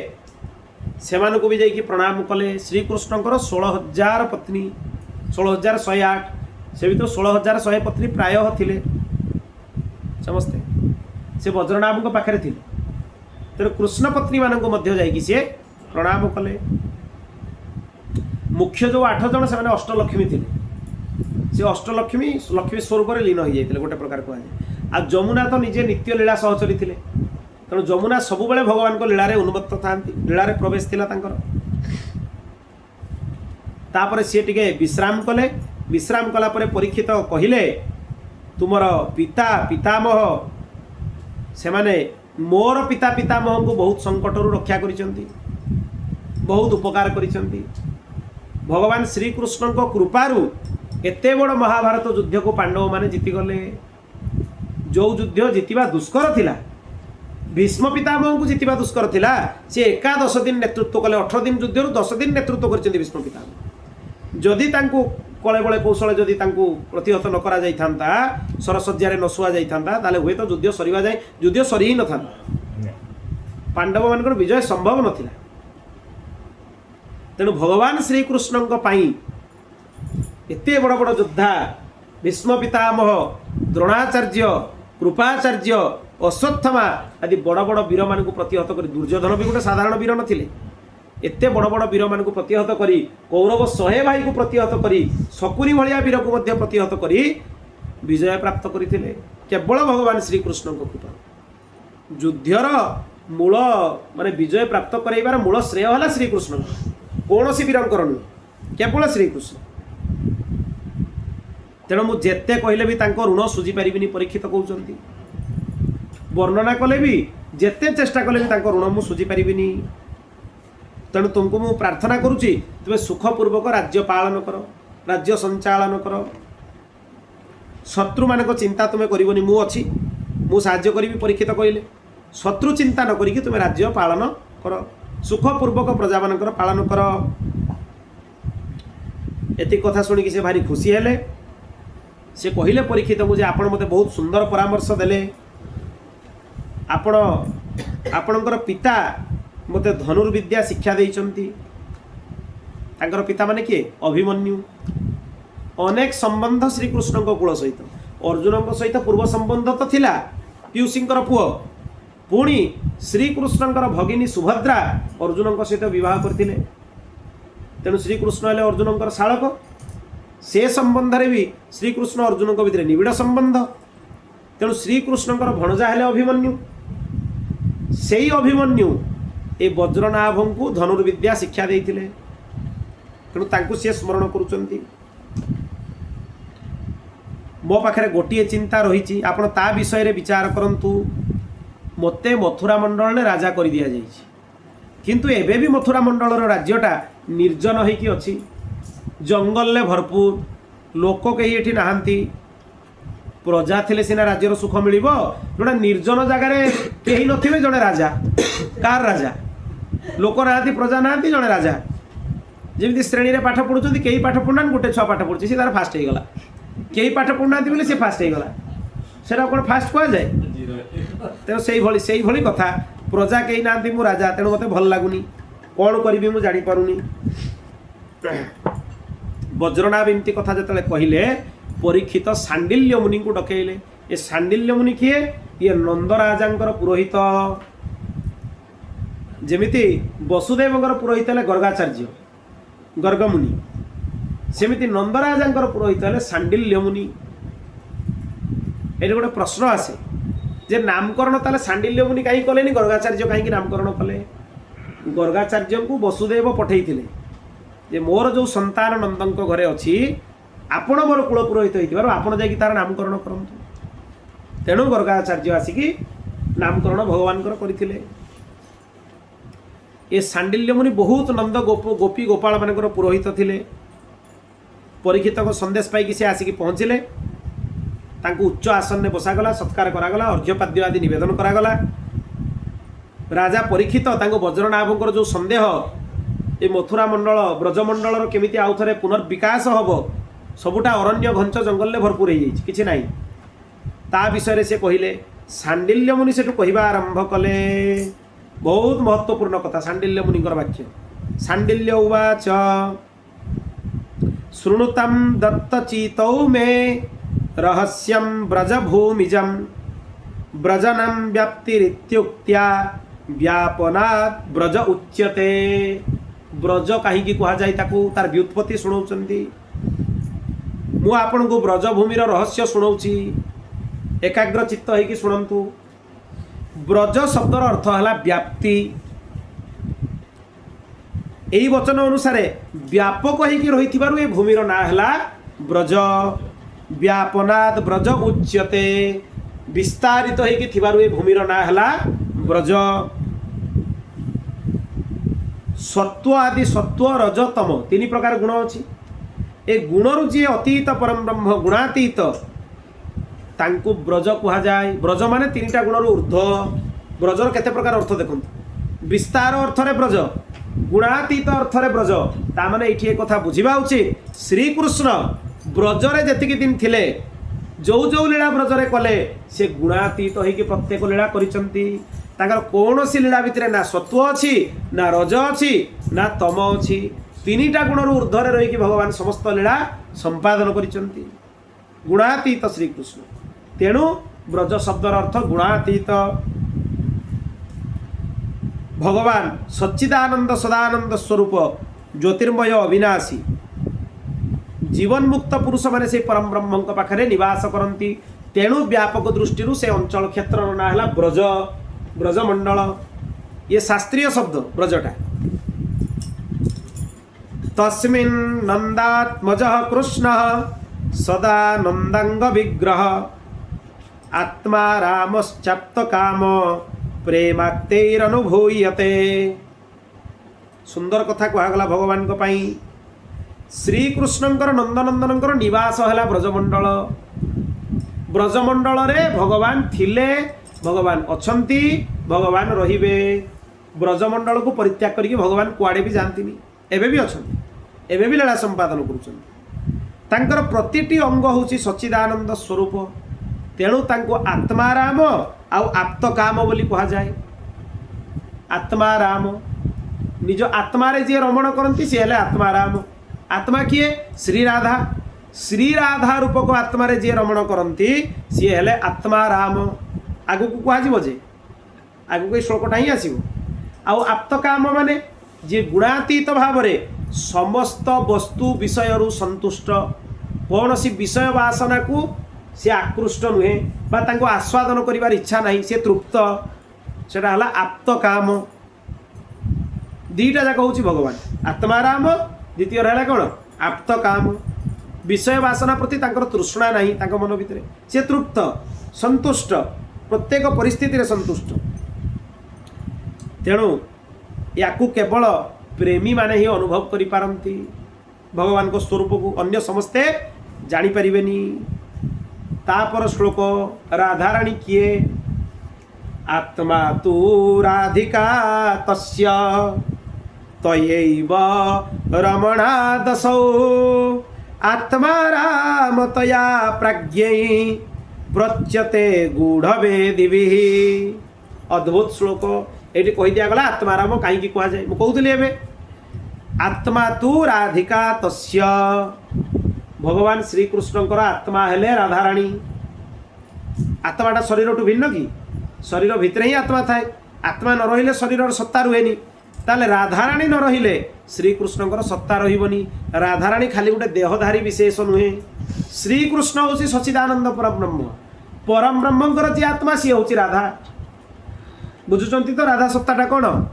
ସେମାନଙ୍କୁ ବି ଯାଇକି ପ୍ରଣାମ କଲେ। ଶ୍ରୀକୃଷ୍ଣଙ୍କର 16,000 ପତ୍ନୀ, 16,108, ସେ ଭିତରୁ 16,100 ପତ୍ନୀ ପ୍ରାୟ ଥିଲେ ସମସ୍ତେ ସେ ବଜ୍ରନାଭଙ୍କ ପାଖରେ ଥିଲେ। ତେଣୁ କୃଷ୍ଣ ପତ୍ନୀମାନଙ୍କୁ ମଧ୍ୟ ଯାଇକି ସିଏ ପ୍ରଣାମ କଲେ। ମୁଖ୍ୟ ଯେଉଁ 8 ଜଣ ସେମାନେ ଅଷ୍ଟଲକ୍ଷ୍ମୀ ଥିଲେ। ସେ ଅଷ୍ଟଲକ୍ଷ୍ମୀ ଲକ୍ଷ୍ମୀ ସ୍ୱରୂପରେ ଲୀନ ହୋଇଯାଇଥିଲେ ଗୋଟେ ପ୍ରକାର କୁହାଯାଏ। ଆଉ ଯମୁନା ତ ନିଜେ ନିତ୍ୟ ଲୀଳା ସହଚରୀ ଥିଲେ। ତେଣୁ ଯମୁନା ସବୁବେଳେ ଭଗବାନଙ୍କ ଲୀଳାରେ ଉନ୍ମତ୍ତ ଥାନ୍ତି, ଲୀଳାରେ ପ୍ରବେଶ ଥିଲା ତାଙ୍କର। ତାପରେ ସିଏ ଟିକେ ବିଶ୍ରାମ କଲେ। ବିଶ୍ରାମ କଲା ପରେ ପରୀକ୍ଷିତ କହିଲେ ତୁମର ପିତା ପିତାମହ ସେମାନେ ମୋର ପିତା ପିତାମହଙ୍କୁ ବହୁତ ସଙ୍କଟରୁ ରକ୍ଷା କରିଛନ୍ତି, ବହୁତ ଉପକାର କରିଛନ୍ତି। ଭଗବାନ ଶ୍ରୀକୃଷ୍ଣଙ୍କ କୃପାରୁ ଏତେ ବଡ଼ ମହାଭାରତ ଯୁଦ୍ଧକୁ ପାଣ୍ଡବମାନେ ଜିତିଗଲେ। ଯେଉଁ ଯୁଦ୍ଧ ଜିତିବା ଦୁଷ୍କର ଥିଲା, ଭୀଷ୍ମ ପିତାମହଙ୍କୁ ଜିତିବା ଦୁଷ୍କର ଥିଲା, ସେ ଏକା 10 ଦିନ ନେତୃତ୍ୱ କଲେ। 18 ଦିନ ଯୁଦ୍ଧରୁ 10 ଦିନ ନେତୃତ୍ୱ କରିଛନ୍ତି ଭୀଷ୍ମ ପିତାମହ। ଯଦି ତାଙ୍କୁ କଳେ ବଳେ କୌଶଳେ ଯଦି ତାଙ୍କୁ ପ୍ରତିହତ ନ କରାଯାଇଥାନ୍ତା, ସରସଜ୍ଜାରେ ନ ଶୁଆଯାଇଥାନ୍ତା, ତାହେଲେ ହୁଏତ ଯୁଦ୍ଧ ସରିବା ଯାଏ ଯୁଦ୍ଧ ସରି ହିଁ ନଥାନ୍ତା। ପାଣ୍ଡବମାନଙ୍କର ବିଜୟ ସମ୍ଭବ ନଥିଲା। ତେଣୁ ଭଗବାନ ଶ୍ରୀକୃଷ୍ଣଙ୍କ ପାଇଁ ଏତେ ବଡ଼ ବଡ଼ ଯୋଦ୍ଧା ଭୀଷ୍ମ ପିତାମହ, ଦ୍ରୋଣାଚାର୍ଯ୍ୟ, କୃପାଚାର୍ଯ୍ୟ, ଅଶ୍ୱତ୍ଥମା ଆଦି ବଡ଼ ବଡ଼ ବୀରମାନଙ୍କୁ ପ୍ରତିହତ କରି, ଦୁର୍ଯ୍ୟୋଧନ ବି ଗୋଟେ ସାଧାରଣ ବୀର ନଥିଲେ। ଏତେ ବଡ଼ ବଡ଼ ବୀରମାନଙ୍କୁ ପ୍ରତିହତ କରି, କୌରବ 100 ଭାଇକୁ ପ୍ରତିହତ କରି, ଶକୁନି ଭଳିଆ ବୀରକୁ ମଧ୍ୟ ପ୍ରତିହତ କରି ବିଜୟ ପ୍ରାପ୍ତ କରିଥିଲେ କେବଳ ଭଗବାନ ଶ୍ରୀକୃଷ୍ଣଙ୍କ କୃପା। ଯୁଦ୍ଧର ମୂଳ ମାନେ ବିଜୟ ପ୍ରାପ୍ତ କରାଇବାର ମୂଳ ଶ୍ରେୟ ହେଲା ଶ୍ରୀକୃଷ୍ଣ, କୌଣସି ବୀରଙ୍କର ନୁହେଁ, କେବଳ ଶ୍ରୀକୃଷ୍ଣ। ତେଣୁ ମୁଁ ଯେତେ କହିଲେ ବି ତାଙ୍କ ଋଣ ସୁଝି ପାରିବିନି, ପରୀକ୍ଷିତ କହୁଛନ୍ତି। ବର୍ଣ୍ଣନା କଲେ ବି ଯେତେ ଚେଷ୍ଟା କଲେ ବି ତାଙ୍କ ଋଣ ମୁଁ ସୁଝି ପାରିବିନି। ତେଣୁ ତୁମକୁ ମୁଁ ପ୍ରାର୍ଥନା କରୁଛି ତୁମେ ସୁଖପୂର୍ବକ ରାଜ୍ୟ ପାଳନ କର, ରାଜ୍ୟ ସଞ୍ଚାଳନ କର। ଶତ୍ରୁମାନଙ୍କ ଚିନ୍ତା ତୁମେ କରିବନି, ମୁଁ ଅଛି, ମୁଁ ସାହାଯ୍ୟ କରିବି। ପରୀକ୍ଷିତ କହିଲେ ଶତ୍ରୁ ଚିନ୍ତା ନ କରିକି ତୁମେ ରାଜ୍ୟ ପାଳନ କର, ସୁଖପୂର୍ବକ ପ୍ରଜାମାନଙ୍କର ପାଳନ କର। ଏତିକି କଥା ଶୁଣିକି ସେ ଭାରି ଖୁସି ହେଲେ। ସେ କହିଲେ ପରୀକ୍ଷିତଙ୍କୁ ଯେ ଆପଣ ମୋତେ ବହୁତ ସୁନ୍ଦର ପରାମର୍ଶ ଦେଲେ। ଆପଣଙ୍କର ପିତା ମୋତେ ଧନୁର୍ବିଦ୍ୟା ଶିକ୍ଷା ଦେଇଛନ୍ତି। ତାଙ୍କର ପିତାମାନେ କିଏ? ଅଭିମନ୍ୟୁ। ଅନେକ ସମ୍ବନ୍ଧ ଶ୍ରୀକୃଷ୍ଣଙ୍କ କୂଳ ସହିତ, ଅର୍ଜୁନଙ୍କ ସହିତ ପୂର୍ବ ସମ୍ବନ୍ଧ ତ ଥିଲା, ପିଉସୀଙ୍କର ପୁଅ। ପୁଣି ଶ୍ରୀକୃଷ୍ଣଙ୍କର ଭଗିନୀ ସୁଭଦ୍ରା ଅର୍ଜୁନଙ୍କ ସହିତ ବିବାହ କରିଥିଲେ। ତେଣୁ ଶ୍ରୀକୃଷ୍ଣ ହେଲେ ଅର୍ଜୁନଙ୍କର ଶାଳକ। ସେ ସମ୍ବନ୍ଧରେ ବି ଶ୍ରୀକୃଷ୍ଣ ଅର୍ଜୁନଙ୍କ ଭିତରେ ନିବିଡ଼ ସମ୍ବନ୍ଧ। ତେଣୁ ଶ୍ରୀକୃଷ୍ଣଙ୍କର ଭଣଜା ହେଲେ ଅଭିମନ୍ୟୁ। ସେଇ ଅଭିମନ୍ୟୁ ଏ ବଜ୍ରନାଭଙ୍କୁ ଧନୁର୍ବିଦ୍ୟା ଶିକ୍ଷା ଦେଇଥିଲେ। ତେଣୁ ତାଙ୍କୁ ସିଏ ସ୍ମରଣ କରୁଛନ୍ତି। ମୋ ପାଖରେ ଗୋଟିଏ ଚିନ୍ତା ରହିଛି, ଆପଣ ତା ବିଷୟରେ ବିଚାର କରନ୍ତୁ। ମୋତେ ମଥୁରା ମଣ୍ଡଳରେ ରାଜା କରିଦିଆଯାଇଛି, କିନ୍ତୁ ଏବେ ବି ମଥୁରା ମଣ୍ଡଳର ରାଜ୍ୟଟା ନିର୍ଜନ ହେଇକି ଅଛି, ଜଙ୍ଗଲରେ ଭରପୁର, ଲୋକ କେହି ଏଠି ନାହାନ୍ତି। प्रजा थिले सिना राज्यर सुख मिलिबो जोडा निर्जन जगार केही नथिबे जणे राजा कार राजा लोक नांती प्रजा नांती जणे राजा जेमिति श्रेणी रे पाठ पढुचंती केही पाठ पढुनान गोटे छुआ पाठ पढुची से तार फास्ट हे गला केही पाठ पढुनांती बोले से फास्ट हे गला सेटा कोन फास्ट कोआ जाय तेनो सेही भली कथा प्रजा केही नांती मु राजा तेनो मते भल लागुनी कोन करबी मु जानि पारुनी वज्रनाभ एमती कथा जतले कहिले परीक्षित सांडिल्य मुनि को डकेइले ए सांडिल्य मुनि किए ये नंदराजांकर पुरोहित जेमिति वसुदेवंकर पुरोहित ले गर्गाचार्य गर्गमुनि सेमिति नंदराजांकर पुरोहित ले सांडिल्य मुनि एटे गोटे प्रश्न आसे जे नामकरण ताले सांडिल्य मुनि काई कलेनी गर्गाचार्य काई नामकरण कले गर्गाचार्य को वसुदेव पठेइथिले जे मोर जो संतान नंदंक घरे अछि आपण मोर कुल पुरोहित होइतिबार आपण जाई तार नामकरण करंतु तेणु गर्गाचार्य आसिकी नामकरण भगवान कर करिथिले ए सांडिल्य मुनि बहुत नंद गोपी गोपाल मानकर पुरोहित थिले परीक्षित को संदेश पाई से आसिकी पहुँचले तांको उच्च आसन में बसागला सत्कार करागला अर्घ्यपाद्य आदि निवेदन करागला राजा परीक्षित तांको वज्रनाभंकर जो संदेह ए मथुरा मंडल ब्रजमंडल केमिति आउ थरे पुनर्विकास हबो सबुटा अरण्य घंच जंगल भरपूर हो जाइए किसी ना ता विषय से कहले सांडिल्य मुनि से कहवा आरंभ कले बहुत महत्वपूर्ण कथा सांडिल्य मुनिकर वाक्य सांडिल्य उवाच शृणुतं दत्तचितौ मे रहस्यं ब्रजभूमिजं ब्रजनं व्याप्तिरित्युक्त्या व्यापनात् ब्रज उच्यते ब्रज कहीं कह जाए तार व्युत्पत्ति शुणाउछन्ति मु आपण को ब्रजभूमिर रहस्य शुणाउछि एकाग्र चित्त होइकि शुणंतु ब्रज शब्दर अर्थ है व्याप्ति यही वचन अनुसार व्यापक होइकि रहिथिबारु ए भूमिर ना है ब्रज व्यापनाद ब्रज उच्यते विस्तारित होइकि थिबारु ए भूमिर ना है ब्रज सत्व आदि सत्व रज तम तीन प्रकार गुण अछि ए गुणरु जी अतीत परम ब्रह्म गुणातीत तांकु ब्रज कहा जाए ब्रज माने तीनटा गुणरु ऊर्ध्व ब्रजर केते प्रकार अर्थ देखंतु विस्तार अर्थ रे ब्रज गुणातीत अर्थ रे ब्रज ता माने एठी एक कथा बुझिबा उचित श्री कृष्ण ब्रजरे जेतिकी दिन थिले जो जो लीला ब्रजरे कले से गुणातीत होइकि प्रत्येक लीला करिसंती तांकर कोनोसी लीला भितरे ना सत्व अछि ना रज अछि ना तम अछि तीनिटा गुणर ऊर्ध्वर रही भगवान समस्त लीला संपादन करिसंती गुणातीत श्रीकृष्ण तेणु ब्रज शब्दर अर्थ गुणातीत भगवान सच्चिदानंद सदानंद स्वरूप ज्योतिर्मय अविनाशी जीवन मुक्त पुरुष माने से परम ब्रह्म पाखरे निवास करती तेणु व्यापक दृष्टि से अंचल क्षेत्र ना है ब्रज ब्रजमंडल ये शास्त्रीय शब्द ब्रजटा तस्मिन् नंदात्मजः कृष्णः सदा नंदांग विग्रह आत्मा रामश्चाप्त काम प्रेमाक्तैरनुभूयते सुंदर कथा कहगला भगवान को पाई श्रीकृष्णंकर नंदनंदनंकर निवास है ब्रजमंडल ब्रजमंडल रे भगवान थिले भगवान अछंती भगवान रहिबे ब्रजमंडल को परित्याग करके भगवान कुआडे भी जानतीनी एबे भी अछंती एबे भी लीला संपादन करुछंती तांकर प्रतिटी अंग होची सच्चिदानंद स्वरूप तेणु तांको आत्माराम आउ आप्त काम बोली कहा जाए आत्माराम निज आत्मारे जे रमण करती सी हेले आत्माराम आत्मा किए श्री राधा रूपक आत्मारे जे रमण करती सी हेले आत्माराम आगु को कह जे आगु को श्लोकटा ही आसो आउ आप्त काम माने जे गुणातीत भाव समस्त वस्तु विषय संतुष्ट कौन सी विषय वासना को सी आकृष्ट नुहे बा आस्वादन करिवार इच्छा नहीं सी तृप्त सेटा हला आप्त काम दीटा जाक हूँ भगवान आत्माराम द्वितीय रहा कौन आप्त काम विषय वासना प्रति तांकर तृष्णा नहीं तांको मन भितर सी तृप्त संतुष्ट प्रत्येक परिस्थिति रे संतुष्ट तेणु याकू केवल प्रेमी माने ही अनुभव करि पारंती भगवान को स्वरूप को अन्य समस्ते जानी परिबेनी तापर श्लोक राधाराणी किए आत्मा तु राधिका तस्य तयैव रमणादसौ आत्मा राम तया प्राज्ञै प्रच्यते गूढ़वेदिभिः। अद्भुत श्लोक ये कही दिगला आत्मा राम कहीं कह जाए मुझे कहूली आत्मा तु राधिका तस्य भगवान श्रीकृष्णकर आत्मा हेले राधाराणी। आत्माटा शरीर टू भिन्न कि शरीर भितर ही आत्मा थाए आत्मा न रहिले शरीर सत्ता रुहेनी ताले राधाराणी न रहिले श्रीकृष्णकर सत्ता रहिबनी। राधाराणी खाली गोटे देहधारी विशेष नुहे श्रीकृष्ण हूँ सच्चिदानंद परम ब्रह्म परम ब्रह्मंकर जी आत्मा सी हूँ राधा बुझुचंती तो राधा सत्ताटा कौन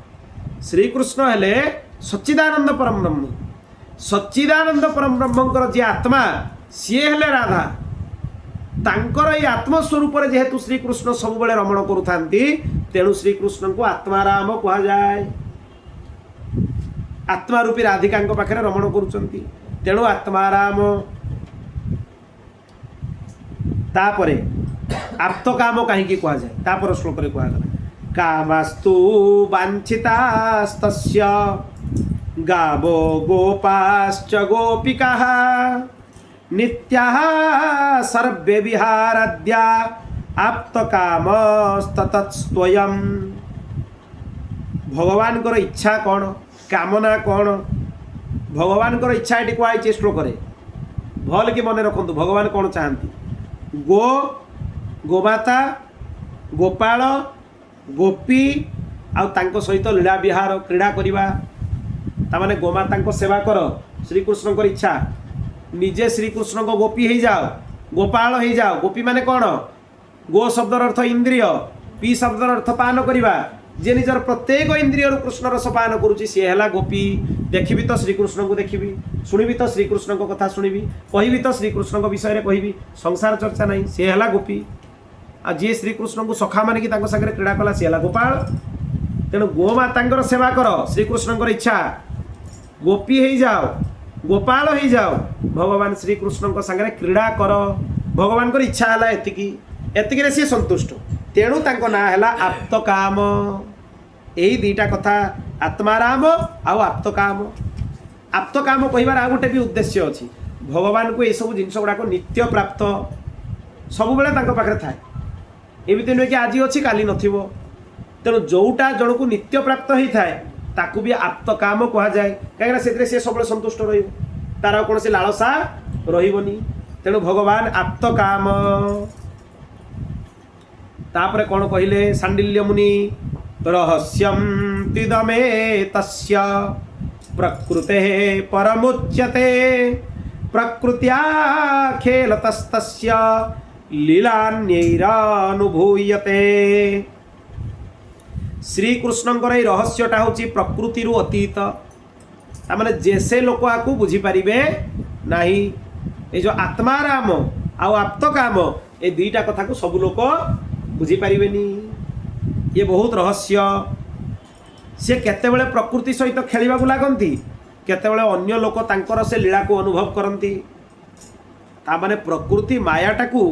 श्रीकृष्ण हेले सच्चिदानंद परम ब्रह्म सच्चिदानंद परम ब्रह्मंकर जी आत्मा सी हेले राधा तांकर ये आत्मस्वरूप जेहेतु श्रीकृष्ण सब बेले रमण करुथांती तेणु श्रीकृष्ण को आत्माराम कह जाए आत्मा रूपी राधिका पाखे रमण करुचंती तेणु आत्माराम। तापरे आप्त काम कहीं कह जाए तापर श्लोक कहगला कामस्तु वांछितास्तस्य गावो गोपाश्च गोपिकाः नित्याः सर्वे विहाराद्या आप्तकामस्ततस्त्वयम्। भगवान को इच्छा कौन कामना कौन भगवान को इच्छा ये कहुई श्लोक भल कि मन रखु भगवान कौन चाहती गो गोमाता गोपाल गोपी आउ सहित लीला विहार क्रीड़ा करवा तामाने गोमाता सेवा कर श्रीकृष्ण इच्छा निजे श्रीकृष्ण को गोपी हो जाओ गोपाल हो जाओ गोपी माने कौन गो शब्दर अर्थ इंद्रिय पी शब्दर अर्थ पान करवा जे निजर प्रत्येक इंद्रिय कृष्ण रस पान करुच्ची सी है गोपी देखी तो श्रीकृष्ण को देखी शुणी तो श्रीकृष्ण को कथा शुणी कहि तो श्रीकृष्ण विषय में कहि संसार चर्चा नहीं सी है गोपी आ जी श्रीकृष्ण को सखा मानिकी सागर क्रीड़ा कला सी है गोपाल तेणु गोमाता सेवा कर श्रीकृष्ण इच्छा गोपी हो जाओ गोपाल हो जाओ भगवान श्रीकृष्ण सागर क्रीड़ा कर भगवान को इच्छा है एतिक सी संतुष्ट तेणु तांको ना है आप्त काम यही दुईटा कथा आत्माराम आप्त काम कहबार आ गोटे भी उद्देश्य अच्छी भगवान को ये सब जिन गुड़ाक नित्य प्राप्त सब पाखे थाए एमती नुहे कि आज अच्छी काली नथिबो तेणु जोटा जन को नित्य प्राप्त होता है ताकू भी आप्त काम कह जाए कहीं से सब संतुष्ट तार कौन से लालसा रही तेणु भगवान आप्त काम। तापरे कौन कहले सांडिल्य मुनि रहस्यम तिदमे तस्य प्रकृते परमुच्यते प्रकृत्या खेलतस्तस्य लीलान्यैरानुभूयते। श्रीकृष्णଙ୍କର এই रहस्यटा हूँ प्रकृति अतीत तामाने जैसे लोक आपको बुझीपारे ना ये जो आत्माराम आप्त काम ये दुईटा कथा को सब लोग बुझीपारे ये बहुत रहस्य सी केतेबेले प्रकृति सहित खेलिबा लगती केतेबेले अन्य लोक तांकर से लीला को अनुभव करती तामाने प्रकृति मायाटा को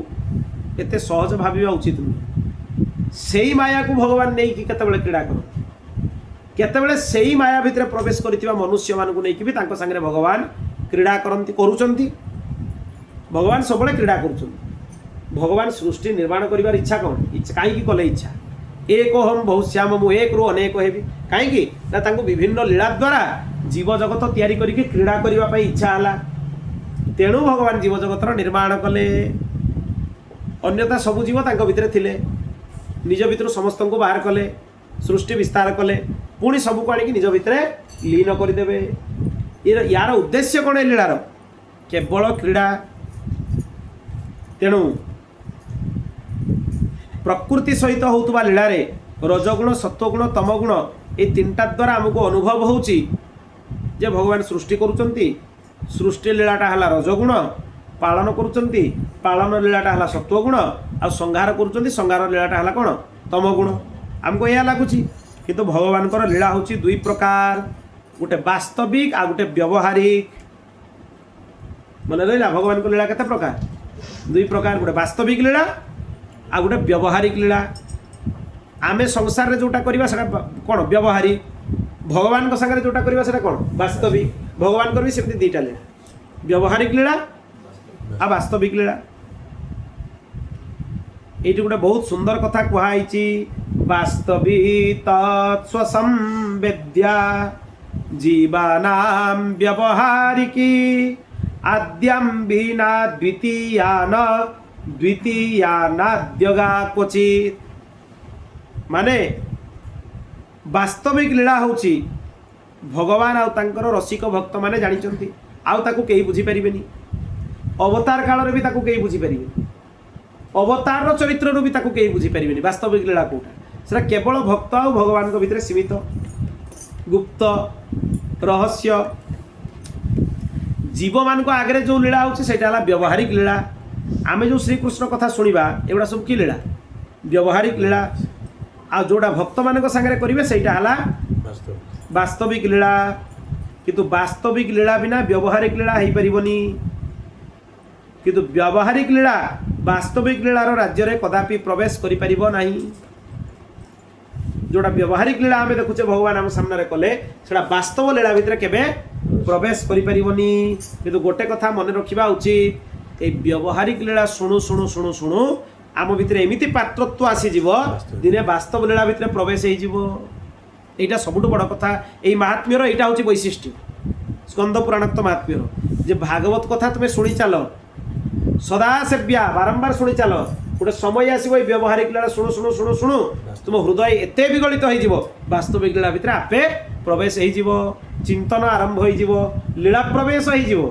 एते सहज भाविबा उचित नुहे से ही माया को भगवान नहीं कि केतेबेले क्रीड़ा करती केतेबेले से ही माया भितर प्रवेश करथिबा मनुष्य मानकु नहीं कि भी तांको संगे भगवान क्रीड़ा करती करूचंती भगवान सबले क्रीड़ा करूचंती भगवान सृष्टि निर्माण करिवार इच्छा कौन इच्छा कहीं कले इच्छा एक हम बहुश्याम मु एक रु अनेक हेबी कहीं ना तांको विभिन्न लीला द्वारा जीव जगत तैयारी करिके क्रीड़ा करिवा पई इच्छा हला तेणु भगवान जीव जगतर निर्माण कले अन्यथा सबु जीव तांको भितरे थिले निज भितर समस्त को बाहर कले सृष्टि विस्तार कले पुणी सबको आनिक निज भितरे लीन करदेवे यार उद्देश्य कौन है लीलार केवल क्रीड़ा तेणु प्रकृति सहित होता लीलारे रजगुण सत्वगुण तमगुण ये तीनटा द्वारा आमको अनुभव होची जे भगवान सृष्टि करुचंती सृष्टि लीलाटा है रजगुण पालन करुचंती पालन लीलाटा है सत्वगुण आ संहार करुचंती संहार लीलाटा है कौन तमगुण आमको यह लगुच किंतु भगवान लीला हूँ दुई प्रकार गोटे वास्तविक आ गोटे व्यवहारिक मन रहा भगवान को लीला केते प्रकार दुई प्रकार गोटे वास्तविक लीला आ गोटे व्यवहारिक लीला आमे संसार रे जोटा करबा सेटा कोन व्यवहारिक भगवान को संगे जोटा करबा सेटा कोन वास्तविक भगवान कर भी सेमती दीटा लीला व्यवहारिक लीला आ वास्तविक लीला एटी गोटे बहुत सुंदर कथा कहुई वास्तविक स्वसंवेद्या जीवानां व्यवहारिकी आद्यम विना द्वितीयानाद्यगा क्वचित माने वास्तविक लीला होची भगवान आउ तांकर रसिक भक्त माने जानिचंती आउ ताकू केही बुझी परिबेनी अवतार काल रे भी ताकू केही बुझी परिबेनी अवतार चरित्र रो भी ताकू केही बुझी परिबेनी वास्तविक लीला कोटा सेटा केवल भक्त आउ भगवान को भितर सीमित गुप्त रहस्य जीव मान को आगे जो लीला होची सेटा हला व्यवहारिक लीला आमे जो श्री कृष्ण कथा सुनिबा एगुडा सब की लीला व्यवहारिक लीला आ जोड़ा भक्त मान संगे करेंगे सहीटा हला वास्तविक लीला किंतु वास्तविक लीला बिना व्यवहारिक लीला हो पारिबनी किंतु व्यवहारिक लीला वास्तविक लीलार राज्य रे कदापि प्रवेश करि परिबो नाही जोड़ा व्यवहारिक लीला आमे देखुचे भगवान आम सामने कले सेटा वास्तव लीला भितर केबे प्रवेश करि परिबनी किंतु गोटे कथा मन रखिबा उचित ए व्यवहारिक लीला शुणु शुणु शुणु शुणु आम भितर एमिति पात्रत्व आसीଯିव दिने वास्तव लीला भितर प्रवेश हो एटा सबुठ बड़ कथा यही महात्म्यर यहाँ हूँ वैशिष्ट्य स्कंद पुराणोक्त महात्म्यर जे भागवत कथा तुम्हें शुणी चल सदा सेव्या बारंबार शुणी चल गोटे समय आसो व्यवहारिक लीला शुणु शुणु शुणु शुणु तुम हृदय एत विगलित हो वास्तविक लीला भितर आपे प्रवेश हो चिंतन आरंभ हो लीला प्रवेश हो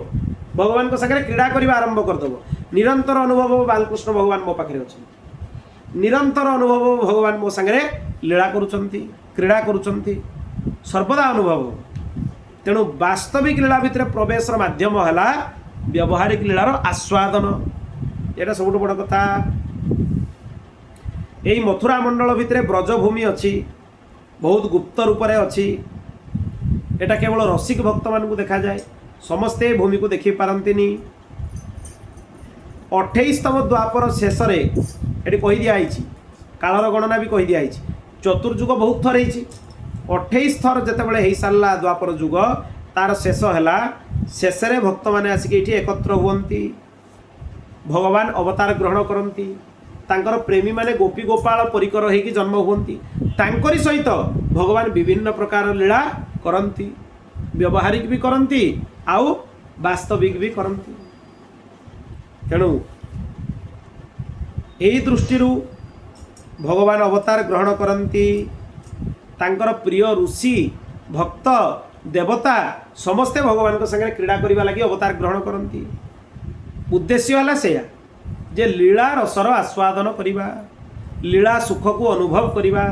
भगवान को संगे क्रीड़ा करने आरंभ करदेव निरंतर अनुभव बालकृष्ण भगवान मो पाखे अच्छे निरंतर अनुभव भगवान मो संगे लीला करुचंती क्रीड़ा करुचंती सर्वदा अनुभव तेणु वास्तविक लीला भितर प्रवेश माध्यम है व्यवहारिक लीलार आस्वादन यहाँ सब बड़ कथा यही मथुरा मंडल भितर ब्रजभूमि अच्छी बहुत गुप्त रूप से अच्छी एटा केवल रसिक भक्त मान देखा जाए समस्ते भूमि को देखी पारंतिनी 28तम द्वापर शेष ये कही दिखाई कालर गणना भी कही दिखाई चतुर्जुग बहुत थर हो 28 थर जितेबाला हो सारा द्वापर जुग तार शेष है शेष भक्त मैंने आसिक एकत्र हुंती भगवान अवतार ग्रहण करती तांकर प्रेमी माने गोपी गोपाल परिकर होगी जन्म हुंती तांकरी सहित भगवान विभिन्न प्रकार लीला करती व्यवहारिक भी करती आउ वास्तविक भी करती तेणु यही दृष्टि भगवान अवतार ग्रहण करती तांकर प्रिय ऋषि भक्त देवता समस्ते भगवान संगे क्रीड़ा करने लगी अवतार ग्रहण करती उद्देश्य है से जे लीला रसर आस्वादन करवा लीला सुख को अनुभव करवा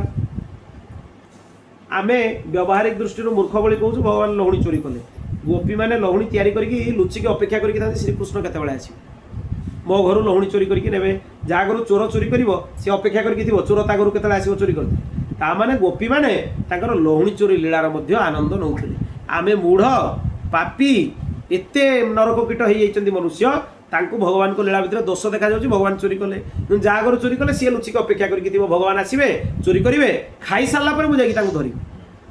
आमे व्यवहारिक दृष्टि मूर्ख भली कहूँ भगवान लहुणी चोरी कले गोपी मैंने लहुणी तैयारी करके लुचिकी अपेक्षा करके श्रीकृष्ण केतबेले आसिबे मो घर लहुणी चोरी करके नेबे जहाँ घर चोर चोरी कर सी अपेक्षा करके चोर ता घर केतबेले आसिबो चोरी करते तामाने गोपी मैंने तांकर लहुणी चोरी लीलार मध्य आनंद नौथिले आमे मूढ़ पापी एते नरक कीट हो जाइछन्ति मनुष्य तांको भगवान को लीला भितर दोष देखा जाउछि भगवान चोरी कले जहाँ घर चोरी कले सी लुचिकी अपेक्षा करके भगवान आसबे चोरी करेंगे खाई सारा पर मुझे धरबी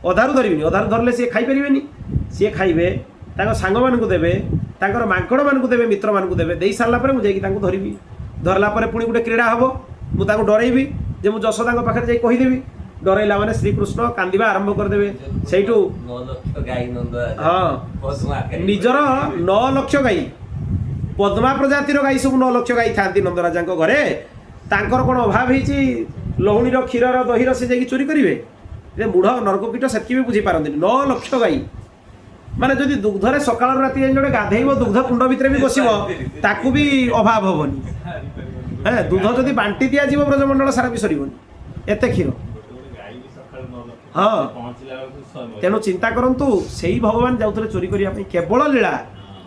अधारू धरबी अधारू धरले सी खाई पारे सी खाइबे सांग मान देवे तांकर मांकड़ मान देवे मित्र मान देवे दे सारा पर मुझे धरबी धरला पुणी गोटे क्रीड़ा हम मुझे डरइबी जे मुझे जशोदा पाखे जाई कहीदेवी डरइला माने श्रीकृष्ण कांदिबा आरंभ करदेवे सेठू हाँ निजर 9 लक्ष गाई पद्मा प्रजातिर गाई सब 9 लक्ष गाई था नंदराजा घरे तांकर कौन अभाव होती लहुणीर क्षीर दहीर से जाकि चोरी करेंगे मूढ़ नरककीट से भी बुझी पारती 9 लक्ष गाई माने जदि दुग्धरे सकाल राति जो गाधेब दुग्ध कुंड भितर भी बसब ताकू भी अभाव हेनी है दूध जदि बांटी दिज्व ब्रजमंडल सारा भी सरबनी एत क्षीर हाँ तेणु चिंता करूँ से ही भगवान जाऊे चोरी करने केवल लीला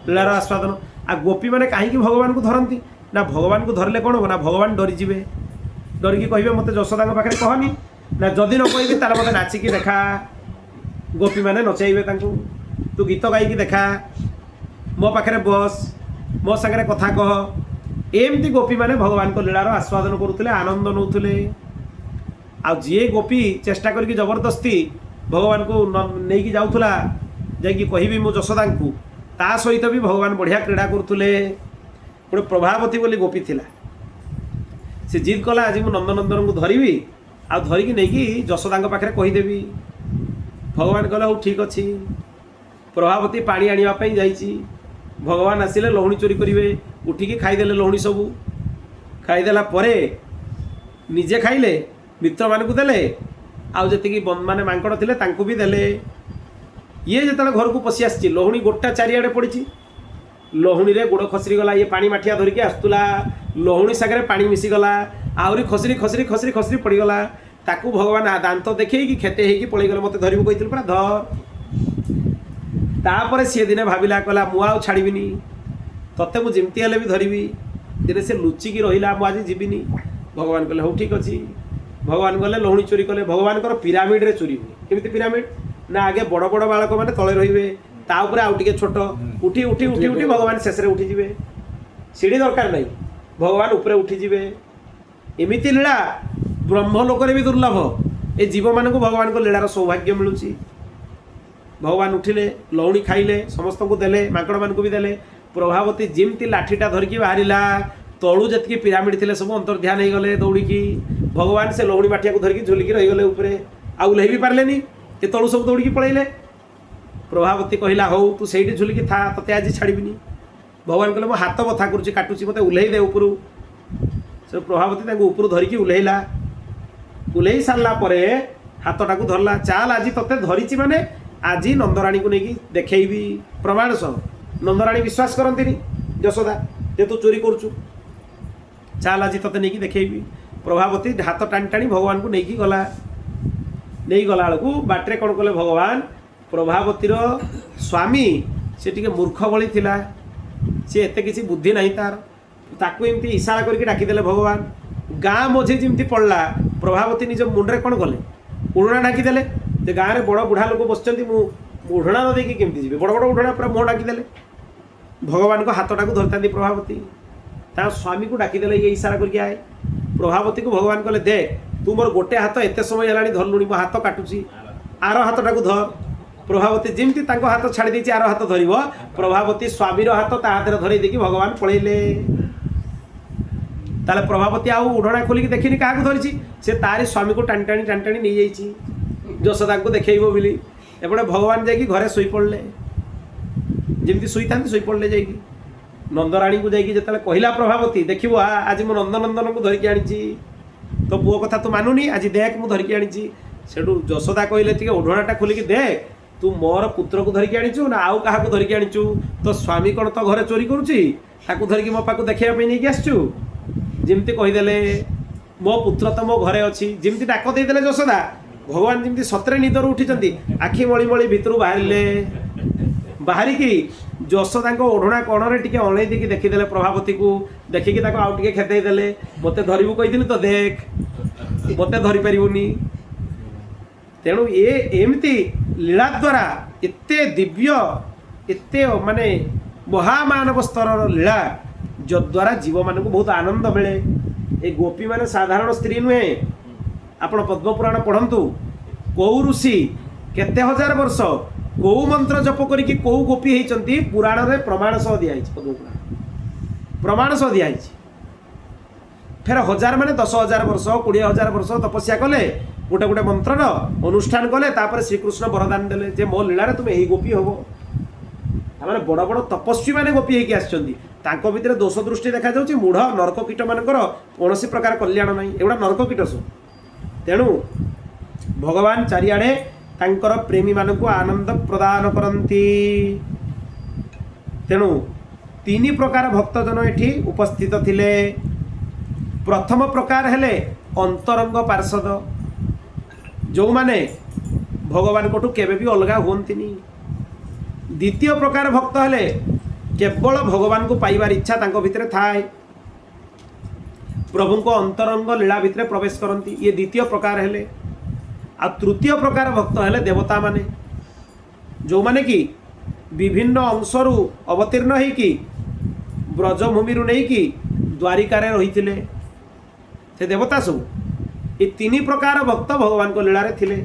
लीलार आस्वादन आ गोपी मैंने कहीं भगवान को धरती ना भगवान को धरले कौन हो ना भगवान डरीजे डरिकी कहे मत जशोदा पाखे कहनी ना जदि न कहे तार मत नाचिकी देखा गोपी मैंने नचाइबे तू गीत गायकी देखा मो पाखे बस मो सागर कथा कह एमती गोपी मैंने भगवान को लीलार आस्वादन करुले आनंद नौले आए गोपी चेष्टा करके जबरदस्ती भगवान को नहीं जाऊला जाकि कहबी मो जशोदा को ता सहित भी भगवान बढ़िया क्रीड़ा करुले। गोटे प्रभावती बोली गोपी थिला से जिद कला आज मुझे नंदनंदन को धरबी आ धरिकी नहीं जशोदा पाखे कहीदेवी। भगवान कहला हूँ ठीक अच्छे। प्रभावती पानी आने जाइए भगवान आसिले लहुणी चोरी करेंगे उठिकी खाईदे लहुणी सबू खाईदेला निजे खाइले मित्र मान देले आती माने मांकड़ थे भी देले। ये जो घर को पशि आसी लहुणी गोटा चारिआडे पड़ी लहुणी रे गोड़ खसरी गला ये पानी माठिया धरिकी आसुला लहुणी सागर पानी मिसीगला आहरी खसरी खसरी खसरी खसरी पड़गला ताकू भगवान दांत देखे खेते होगी पलैगले मत धरबू कही पूरा धर। तापर सी दिने भाविला कहला मु आउ छाड़बी तते मुझे हेल्ले भी धरबी दिने से लुचिकी रहा मुझे जीविनी। भगवान कहले हूँ ठीक अच्छे। भगवान गले लहुणी चोरी कले भगवान पिरामिड रे चोरी हुए केमी पिरामिड ना आगे बड़ बड़ बालक मैंने तले रे ताऊपर आउ टे छोट उठी उठी उठी उठी भगवान शेष में उठीजे सीढ़ी दरकार नहीं भगवान उपरे उठीजे। एमती लीला ब्रह्मलोक भी दुर्लभ ए जीव मान को भगवान को लीलार सौभाग्य मिलूँ। भगवान उठिले लहुणी खाइले समस्त को देले माकड़ मान को भी देले। प्रभावती जिमती लाठीटा धरिकी बाहरिला तलू जी पिरामिड थे सब अंतर्ध्यान हो गले दौड़िकी भगवान से लहुणी माठिया को धरिकी झुलिकी रहीगले उपरे आउ ओह्लै भी पार्ले ये तलू सब दौड़िकी पलैले। प्रभावती कहला हौ तू से झुलिकी था तते आज छाड़बी। भगवान कहले मो हाथ बथा करुच्ची काटुची मत ओह्लै दे उपरू। से प्रभावती उपरू धरिकी ओह्लैला ओह्लै सारा हाथटा को धरला चाल आज तते धरिची माने आज नंदराणी को लेकिन देखी प्रमाण सह नंदराणी विश्वास करती यशोदा जे तू चोरी करुचु चाल आज तते नहीं देखी। प्रभावती हाथ टाणी टाणी भगवान को लेकिन गला नहीं गला बेलू बाटे कौन कले भगवान प्रभावतीर स्वामी से टी मूर्ख भली थिला सी एत किसी बुद्धि नहीं तार ताकू एमती इशारा करके डाकिदेले भगवान गाँ मझी जमी पड़ला प्रभावती निज मुंडे कौन कले उड़ना ढाकीदेले गाँव में बड़ बुढ़ा लोक बस उढ़ना न देखी केमती जी बड़ बड़ उढ़ना पूरा मुँह डाकीदेले भगवान को हाथटा को धरता प्रभावती ता स्वामी को डाकीदेले ये इशारा करके आए। प्रभावती को भगवान कहले दे तू मोर गोटे हाथ एत समय है धरलुणी मो हाथ काटुची आर हाथटा को धर। प्रभावती जमी हाथ छाड़ी देती आर हाथ धर प्रभावती स्वामीर हाथ ता हाथ धरई देखी भगवान पलैले। ताले प्रभावती आउ उढ़ना खोलिकी देखिनी क्या धरी से तारी स्वामी को टाणी टाणी टाणी टाणी नहीं जाइए यशोदा को देखब बोली एपटे भगवान जाकि घरे शोई पड़े जमी शुई था शोई पड़े जा नंदराणी को जाकि जिते कहला प्रभावती देखो आज मो नंदनंदन को धरिकी आनी तो पुओ कथा तू मानुनी आज देख मुझे धरिकी आनी सेठू यशोदा कहले टे ओढ़णाटा खोलिकी देख तू मोर पुत्र को धरिकी आनीचु ना आउ क्या धरिकी आनीचु तो स्वामी कौन तो घरे चोरी करुच्ची धरिकी मो पाक देखा नहीं आसचु जमती कहीदेले मो पुत्र तो मो घरे अच्छी जमती डाक देदेले यशोदा भगवान जमी सतरे निदर उठी आखि मली मली भितर बाहरिकी यशोदा ओढ़ना कणरे टी अणई देकी देखीदे प्रभावती को देखिकी आउ टे खेदेदेले मत धरबू कही तो देख मत धरी पारूनी। तेणु ये एमती लीला द्वारा एते दिव्य एते माने महामानव स्तर लीला जद्वारा जीव मान को बहुत आनंद मिले। ये गोपी माने साधारण स्त्री नुहे आपण पद्मपुराण पढ़ंतु कौ ऋषि केते हजार वर्ष कौ मंत्र जप करिकी कौ गोपी होती पुराण रे प्रमाण सह दिखाई पद्मपुराण प्रमाण सह दिखाई फेर हजार माने 10,000 वर्ष 20,000 वर्ष तपस्या कले गोटे गोटे मंत्र अनुष्ठान कले तापर श्रीकृष्ण वरदान देले जे मो लीला तुम यही गोपी हम आम बड़ बड़ तपस्वी मैंने गोपी होती भितर दोष दृष्टि देखा जाऊँगी मूढ़ नरक कीट मानकर कौन प्रकार कल्याण ना एगुड़ा नरक कीट सब। तेणु भगवान चारिआडे तांकर प्रेमी मानक आनंद प्रदान करती। तेणु तीन प्रकार भक्तजन एठी उपस्थित थिले। प्रथम प्रकार हेले अंतरंग पार्षद जो माने भगवान कोठू केबे भी अलगा हुंतिनी। द्वितीय प्रकार भक्त हेले केवल भगवान को पाइबार इच्छा तांको भितरे थाए प्रभु को अंतरंग लीला भितरे प्रवेश करती ये द्वितीय प्रकार हेले। आ तृतीय प्रकार भक्त हेले देवता माने जो माने कि विभिन्न अंशरू अवतीर्ण होइकी ब्रजभूमि नहीं कि द्वारिकार रही से देवता सब ये तीन प्रकार भक्त भगवान को लीला थिले।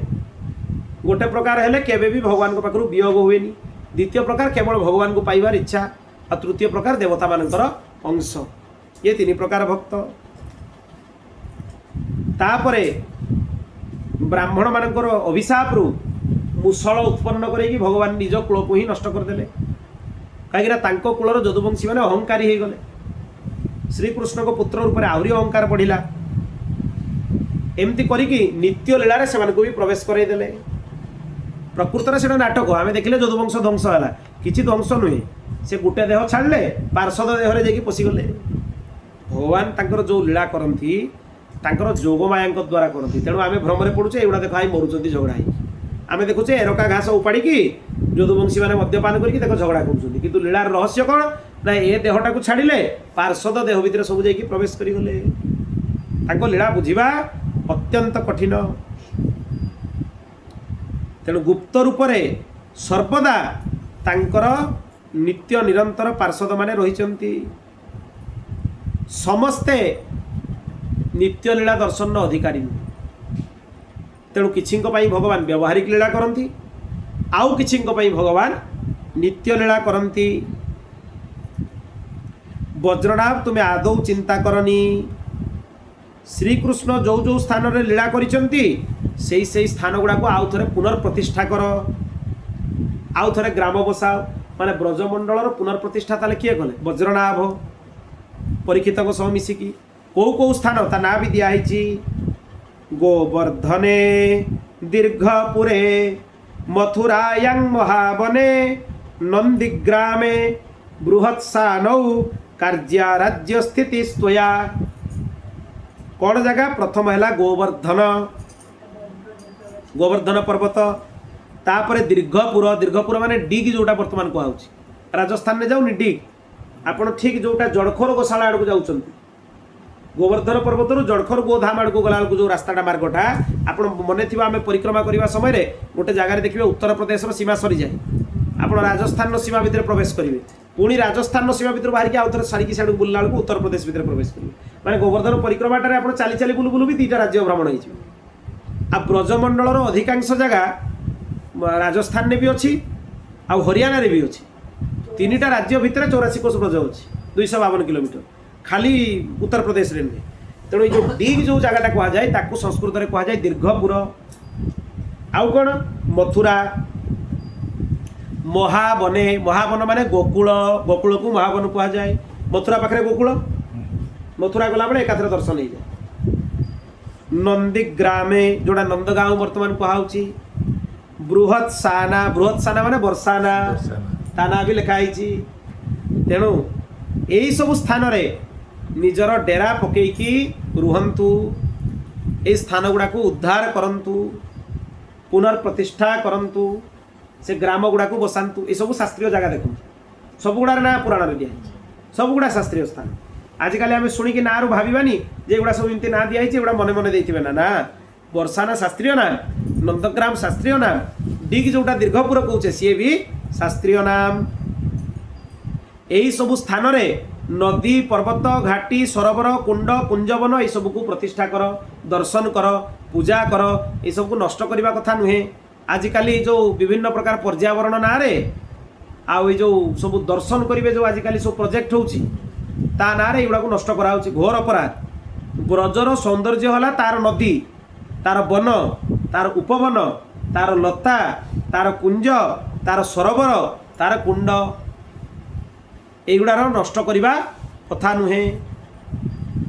गोटे प्रकार हेले केबे भी भगवान को पाखरु वियोग हुए, द्वितीय प्रकार केवल भगवान को पाइबार इच्छा, और तृतीय प्रकार देवता मानकर अंश। ये तीन प्रकार भक्त। तापरे ब्राह्मण मानकर अभिशाप रु मुसल उत्पन्न करके भगवान निज कुल को ही नष्ट करदे, कहीं कूलर जदुवंशी मैंने अहंकारी हो गले। श्रीकृष्ण को पुत्र रूप में आहरी अहंकार बढ़ला। एमती करी नित्य लीला से भी प्रवेश करईदे। प्रकृत में से नाटक आम देखिले जदुवंश ध्वंस है, किसी ध्वंस नुहे, से गोटे देह छाड़े पार्षद देहरे जाकि पशिगले। भगवान तांकर जो लीला करती जोगमाया द्वारा करती, तेणु आम भ्रम पड़ुचे एगुड़ा देख आई मरुंच झगड़ा ही। आम देखुचे एरका घास उपाड़ी जदुवंशी मैंने मद्यपान करके झगड़ा कर, किंतु लीलार रहस्य कौन ना ए देहटा को छाड़े पार्षद देह भितर सब जाकि प्रवेश करगले। लीला बुझा अत्यंत कठिन। तेणु गुप्त रूप से सर्वदा तांकर नित्य निरंतर पार्षद माने रहिचंती। समस्ते नित्य लीला दर्शन अधिकारी। तेणु किछि भगवान व्यवहारिक लीला करती, आउ किछि भगवान नित्य लीला करती। वज्रनाभ तुम्हें आदौ चिंता करनी। श्रीकृष्ण जो जो स्थान रे लीला करिसंती से स्थान गुड़ा को आउ थे पुनर्प्रतिष्ठा कर, आउ थे ग्राम बसाओ। माने ब्रजमंडल पुनर्प्रतिष्ठा ताले किए कले? वज्रनाभ परीक्षित सह मिसिकी। कौ स्थान ता ना भी दिखाई, गोवर्धने दीर्घपुरे मथुरायां महावने नंदीग्रामे बृहत्सानौ कार्या राज्य स्थिति स्वया। कौन जगह? प्रथम है गोवर्धन, गोवर्धन पर्वत, तापर दीर्घपुर। दीर्घपुर माने डिग जोटा बर्तमान कहुच्छी राजस्थान में जाऊनी डिग। आपड़ ठीक जोटा जड़खोर गोशाला आड़ को जाऊँ, गोवर्धन पर्वत जड़खोर गोधाम आड़ को गला जो रास्ताटा मार्गटा आप मन थी आम परिक्रमा करने समय गोटे जगार देखिए उत्तर प्रदेश सीमा सरी जाए, आप राजस्थान सीमा भितर प्रवेश करेंगे, पुणी राजस्थान सीमा भितर बाहर के आउ थे सारिकी साइड बुलला बेलू उत्तर प्रदेश भितर प्रवेश करेंगे। माने गोवर्धन परिक्रमाटारे आप चली चली बुलू बुलू भी 2टा राज्य भ्रमण हो। ब्रजमंडल अधिकांश जगह राजस्थान में भी अच्छी आ हरियाणा भी अच्छी। 3टा राज्य भितर 84 कोश ब्रज अच्छी, 252 किलोमीटर खाली उत्तर प्रदेश रे नुहे। तेणु जो डिग जो जगटा कहुए ताकू संस्कृत में कहुए दीर्घपुर। आउ कौन? मथुरा, महावने। महावन माने गोकुल, गोकुल को महावन कहुए। मथुरा पाखे गोकुल, मथुरा गला बेले एकाथरे दर्शन हो जाए। नंदीग्रामे जोड़ा नंदगांव बर्तमान कहुच्छी। बृहत्साना, बृहत्साना माने बर्षाना, ता ना भी लिखाई। तेणु यही सब स्थान रे निजर डेरा पकईकी रुहंतु, ए स्थान गुड़ा को उद्धार करंतु, पुनर्प्रतिष्ठा करंतु, से ग्राम गुड़ा को बसातु। ये सब शास्त्रीय जगह देखु, सब गुड़ार ना पुराण रे दिया, सब गुड़ा शास्त्रीय स्थान। आजिकल आम शुणिकी ना रू भावानी जे गुड़ा सब इमती ना दिखाई, गुड़ा मने मने देते ना। ना, बर्षाना शास्त्रीय नाम, नंदग्राम शास्त्रीय नाम, डिग जोटा दीर्घपुर कहे सी भी शास्त्रीय नाम। यही सब स्थान रे नदी, पर्वत, घाटी, सरोवर, कुंड, कुंजवन ये सब को प्रतिष्ठा कर, दर्शन कर, पूजा कर। ये सब को नष्ट करने कथा नुहे। आजिकल जो विभिन्न प्रकार पर्यावरण ना रे आउ जो सब दर्शन करेंगे जो आजिकल सब प्रोजेक्ट होची ता ना रे एगुड़ा को नष्ट करा होची, घोर अपराध। ब्रजर सौंदर्य होला तार नदी, तार वन, तार उपवन, तार लता, तार कुंज, तार सरोवर, तार कुंड, एगुड़ार नष्ट करवा कथा नुहे।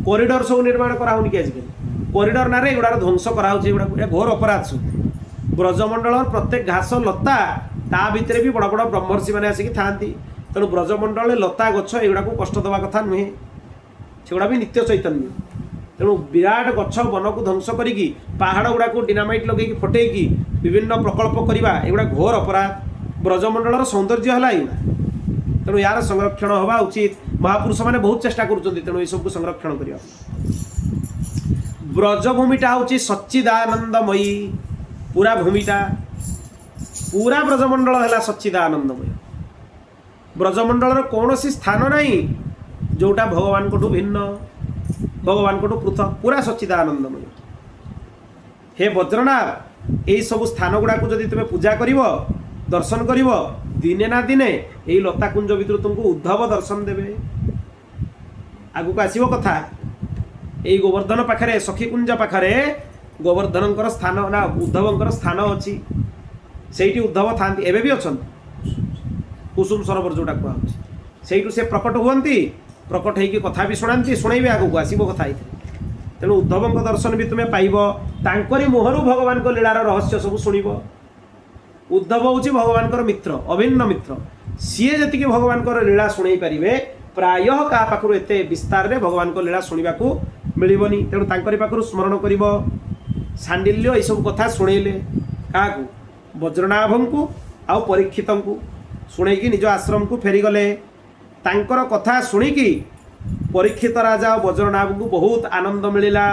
कॉरिडोर सब निर्माण कराऊनी कि आजिकल कॉरिडोर ना एगुड़ार ध्वंस करा घोर अपराध सब। ब्रजमंडल प्रत्येक घास लता ता भितर भी बड़ बड़ ब्रह्मर्षि मैंने आसिक था। तेणु ब्रजमंडल लता गछ एगुड़ा को कष्ट देवा कथा नुहे, सेगुड़ा भी नित्य चैतन्य। तेणु विराट गछ वन को ध्वंस करी पहाड़ गुड़ा को डिनामाइट लगे फटेकी विभिन्न प्रकल्प करवा एगुड़ा घोर अपराध। ब्रजमंडल सौंदर्य है एगुड़ा, तेणु यार संरक्षण हवा उचित। महापुरुष मैंने बहुत चेष्टा करुँच, तेणु ये सबको संरक्षण करवा। ब्रजभूमिटा हूँ सच्चिदानंदमयी, पूरा भूमिटा पूरा ब्रजमंडल है सच्चिदानंदमय। ब्रजमंडल कौन सी स्थान नहीं जोटा भगवान को भिन्न भगवान को पृथक पूरा सच्चिदानंदमय। हे वज्रनाभ यही सब स्थान गुड़ा को जदि तुम्हें पूजा कर दर्शन कर दिने ना दिने यही लताकुंज भितर तुमको उद्धव दर्शन देवे। आगु आसव कथा यही गोवर्धन पाखे सखीकुंज पाखे गोवर्धन स्थान ना उद्धवंकर स्थान अच्छी से उद्धव था एवं भी अच्छा कुसुम सरोवर जोटा कहु से प्रकट हुअन्ति प्रकट होगी कथा भी शुणाती शुणेबे आगू आसव कथा तेणु उद्धव दर्शन भी तुम्हें पाइब तांकरी मुहरु भगवान को लीलार रहस्य सब शुणव। उद्धव हूँ भगवान मित्र अभिन्न मित्र सी जी भगवान लीला शुणई पारे प्राय क्या पाखु एत विस्तार रे भगवान को लीला शुणा मिलबनी तेणु तांकरी पाखु स्मरण कर सांडिल्य ये सब कथा शुणेले क्या वज्रनाभ को आउ परीक्षित को शुणेकी निज आश्रम को फेरीगले तांकर कथा शुणिकी परीक्षित राजा और वज्रनाभ को बहुत आनंद मिलला।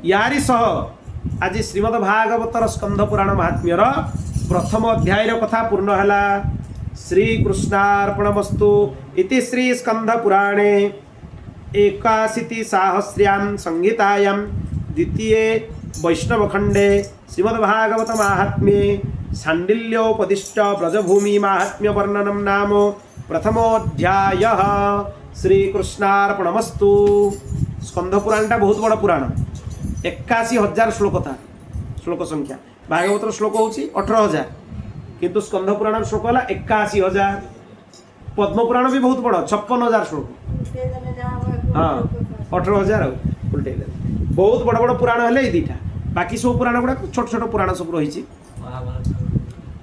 यारी सह आज श्रीमद् भागवतर स्कंध पुराण महात्म्यर प्रथम अध्याय कथा पूर्ण है। श्रीकृष्णार्पणमस्तु इति श्री स्कंध पुराणे 81 संहितायां द्वितीये वैष्णवखंडे श्रीमद्भागवत महात्म्ये सांडिल्योपदिष्ट ब्रजभूमि महात्म्य वर्णनम नाम प्रथमोऽध्यायः। श्रीकृष्णार्पणमस्तु। स्कंध पुराणटा बहुत बड़ पुराण 81,000 श्लोक था श्लोक संख्या भागवतर श्लोक हूँ 18,000 किंतु स्कंध पुराण श्लोक है 81,000। पद्म पुराण भी बहुत बड़ 56,000 श्लोक हाँ 18,000 उल्टे बहुत बड़ बड़ पुराण है दीटा बाकी सब पुराण गुड़ा छोट छोट पुराण सब रही।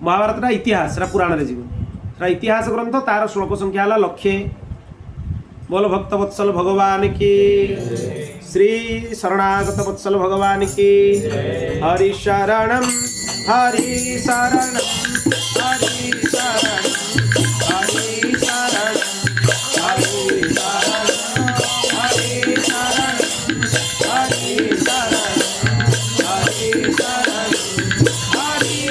महाभारतटा इतिहास पुराण रे जीवन इतिहास ग्रंथ तार श्लोक संख्या है 100। बोल भक्त वत्सल भगवान की श्री शरणागत वत्सल भगवान की हरि शरणम हरि शरणम हरि शरणम हरि शरणम हरि शरणम हरि शरणम हरि शरणम हरि शरणम हरि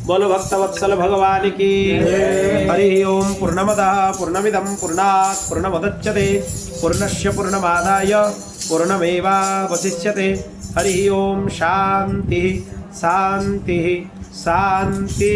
बोलो भक्तवत्सल भगवान की हरि ओम। पूर्णमदः पूर्णमिदं पूर्णात् पूर्णमुदच्यते पूर्णस्य पूर्णमादाय पूर्णमेवावशिष्यते। हरि ओम। शांति शांति शांति।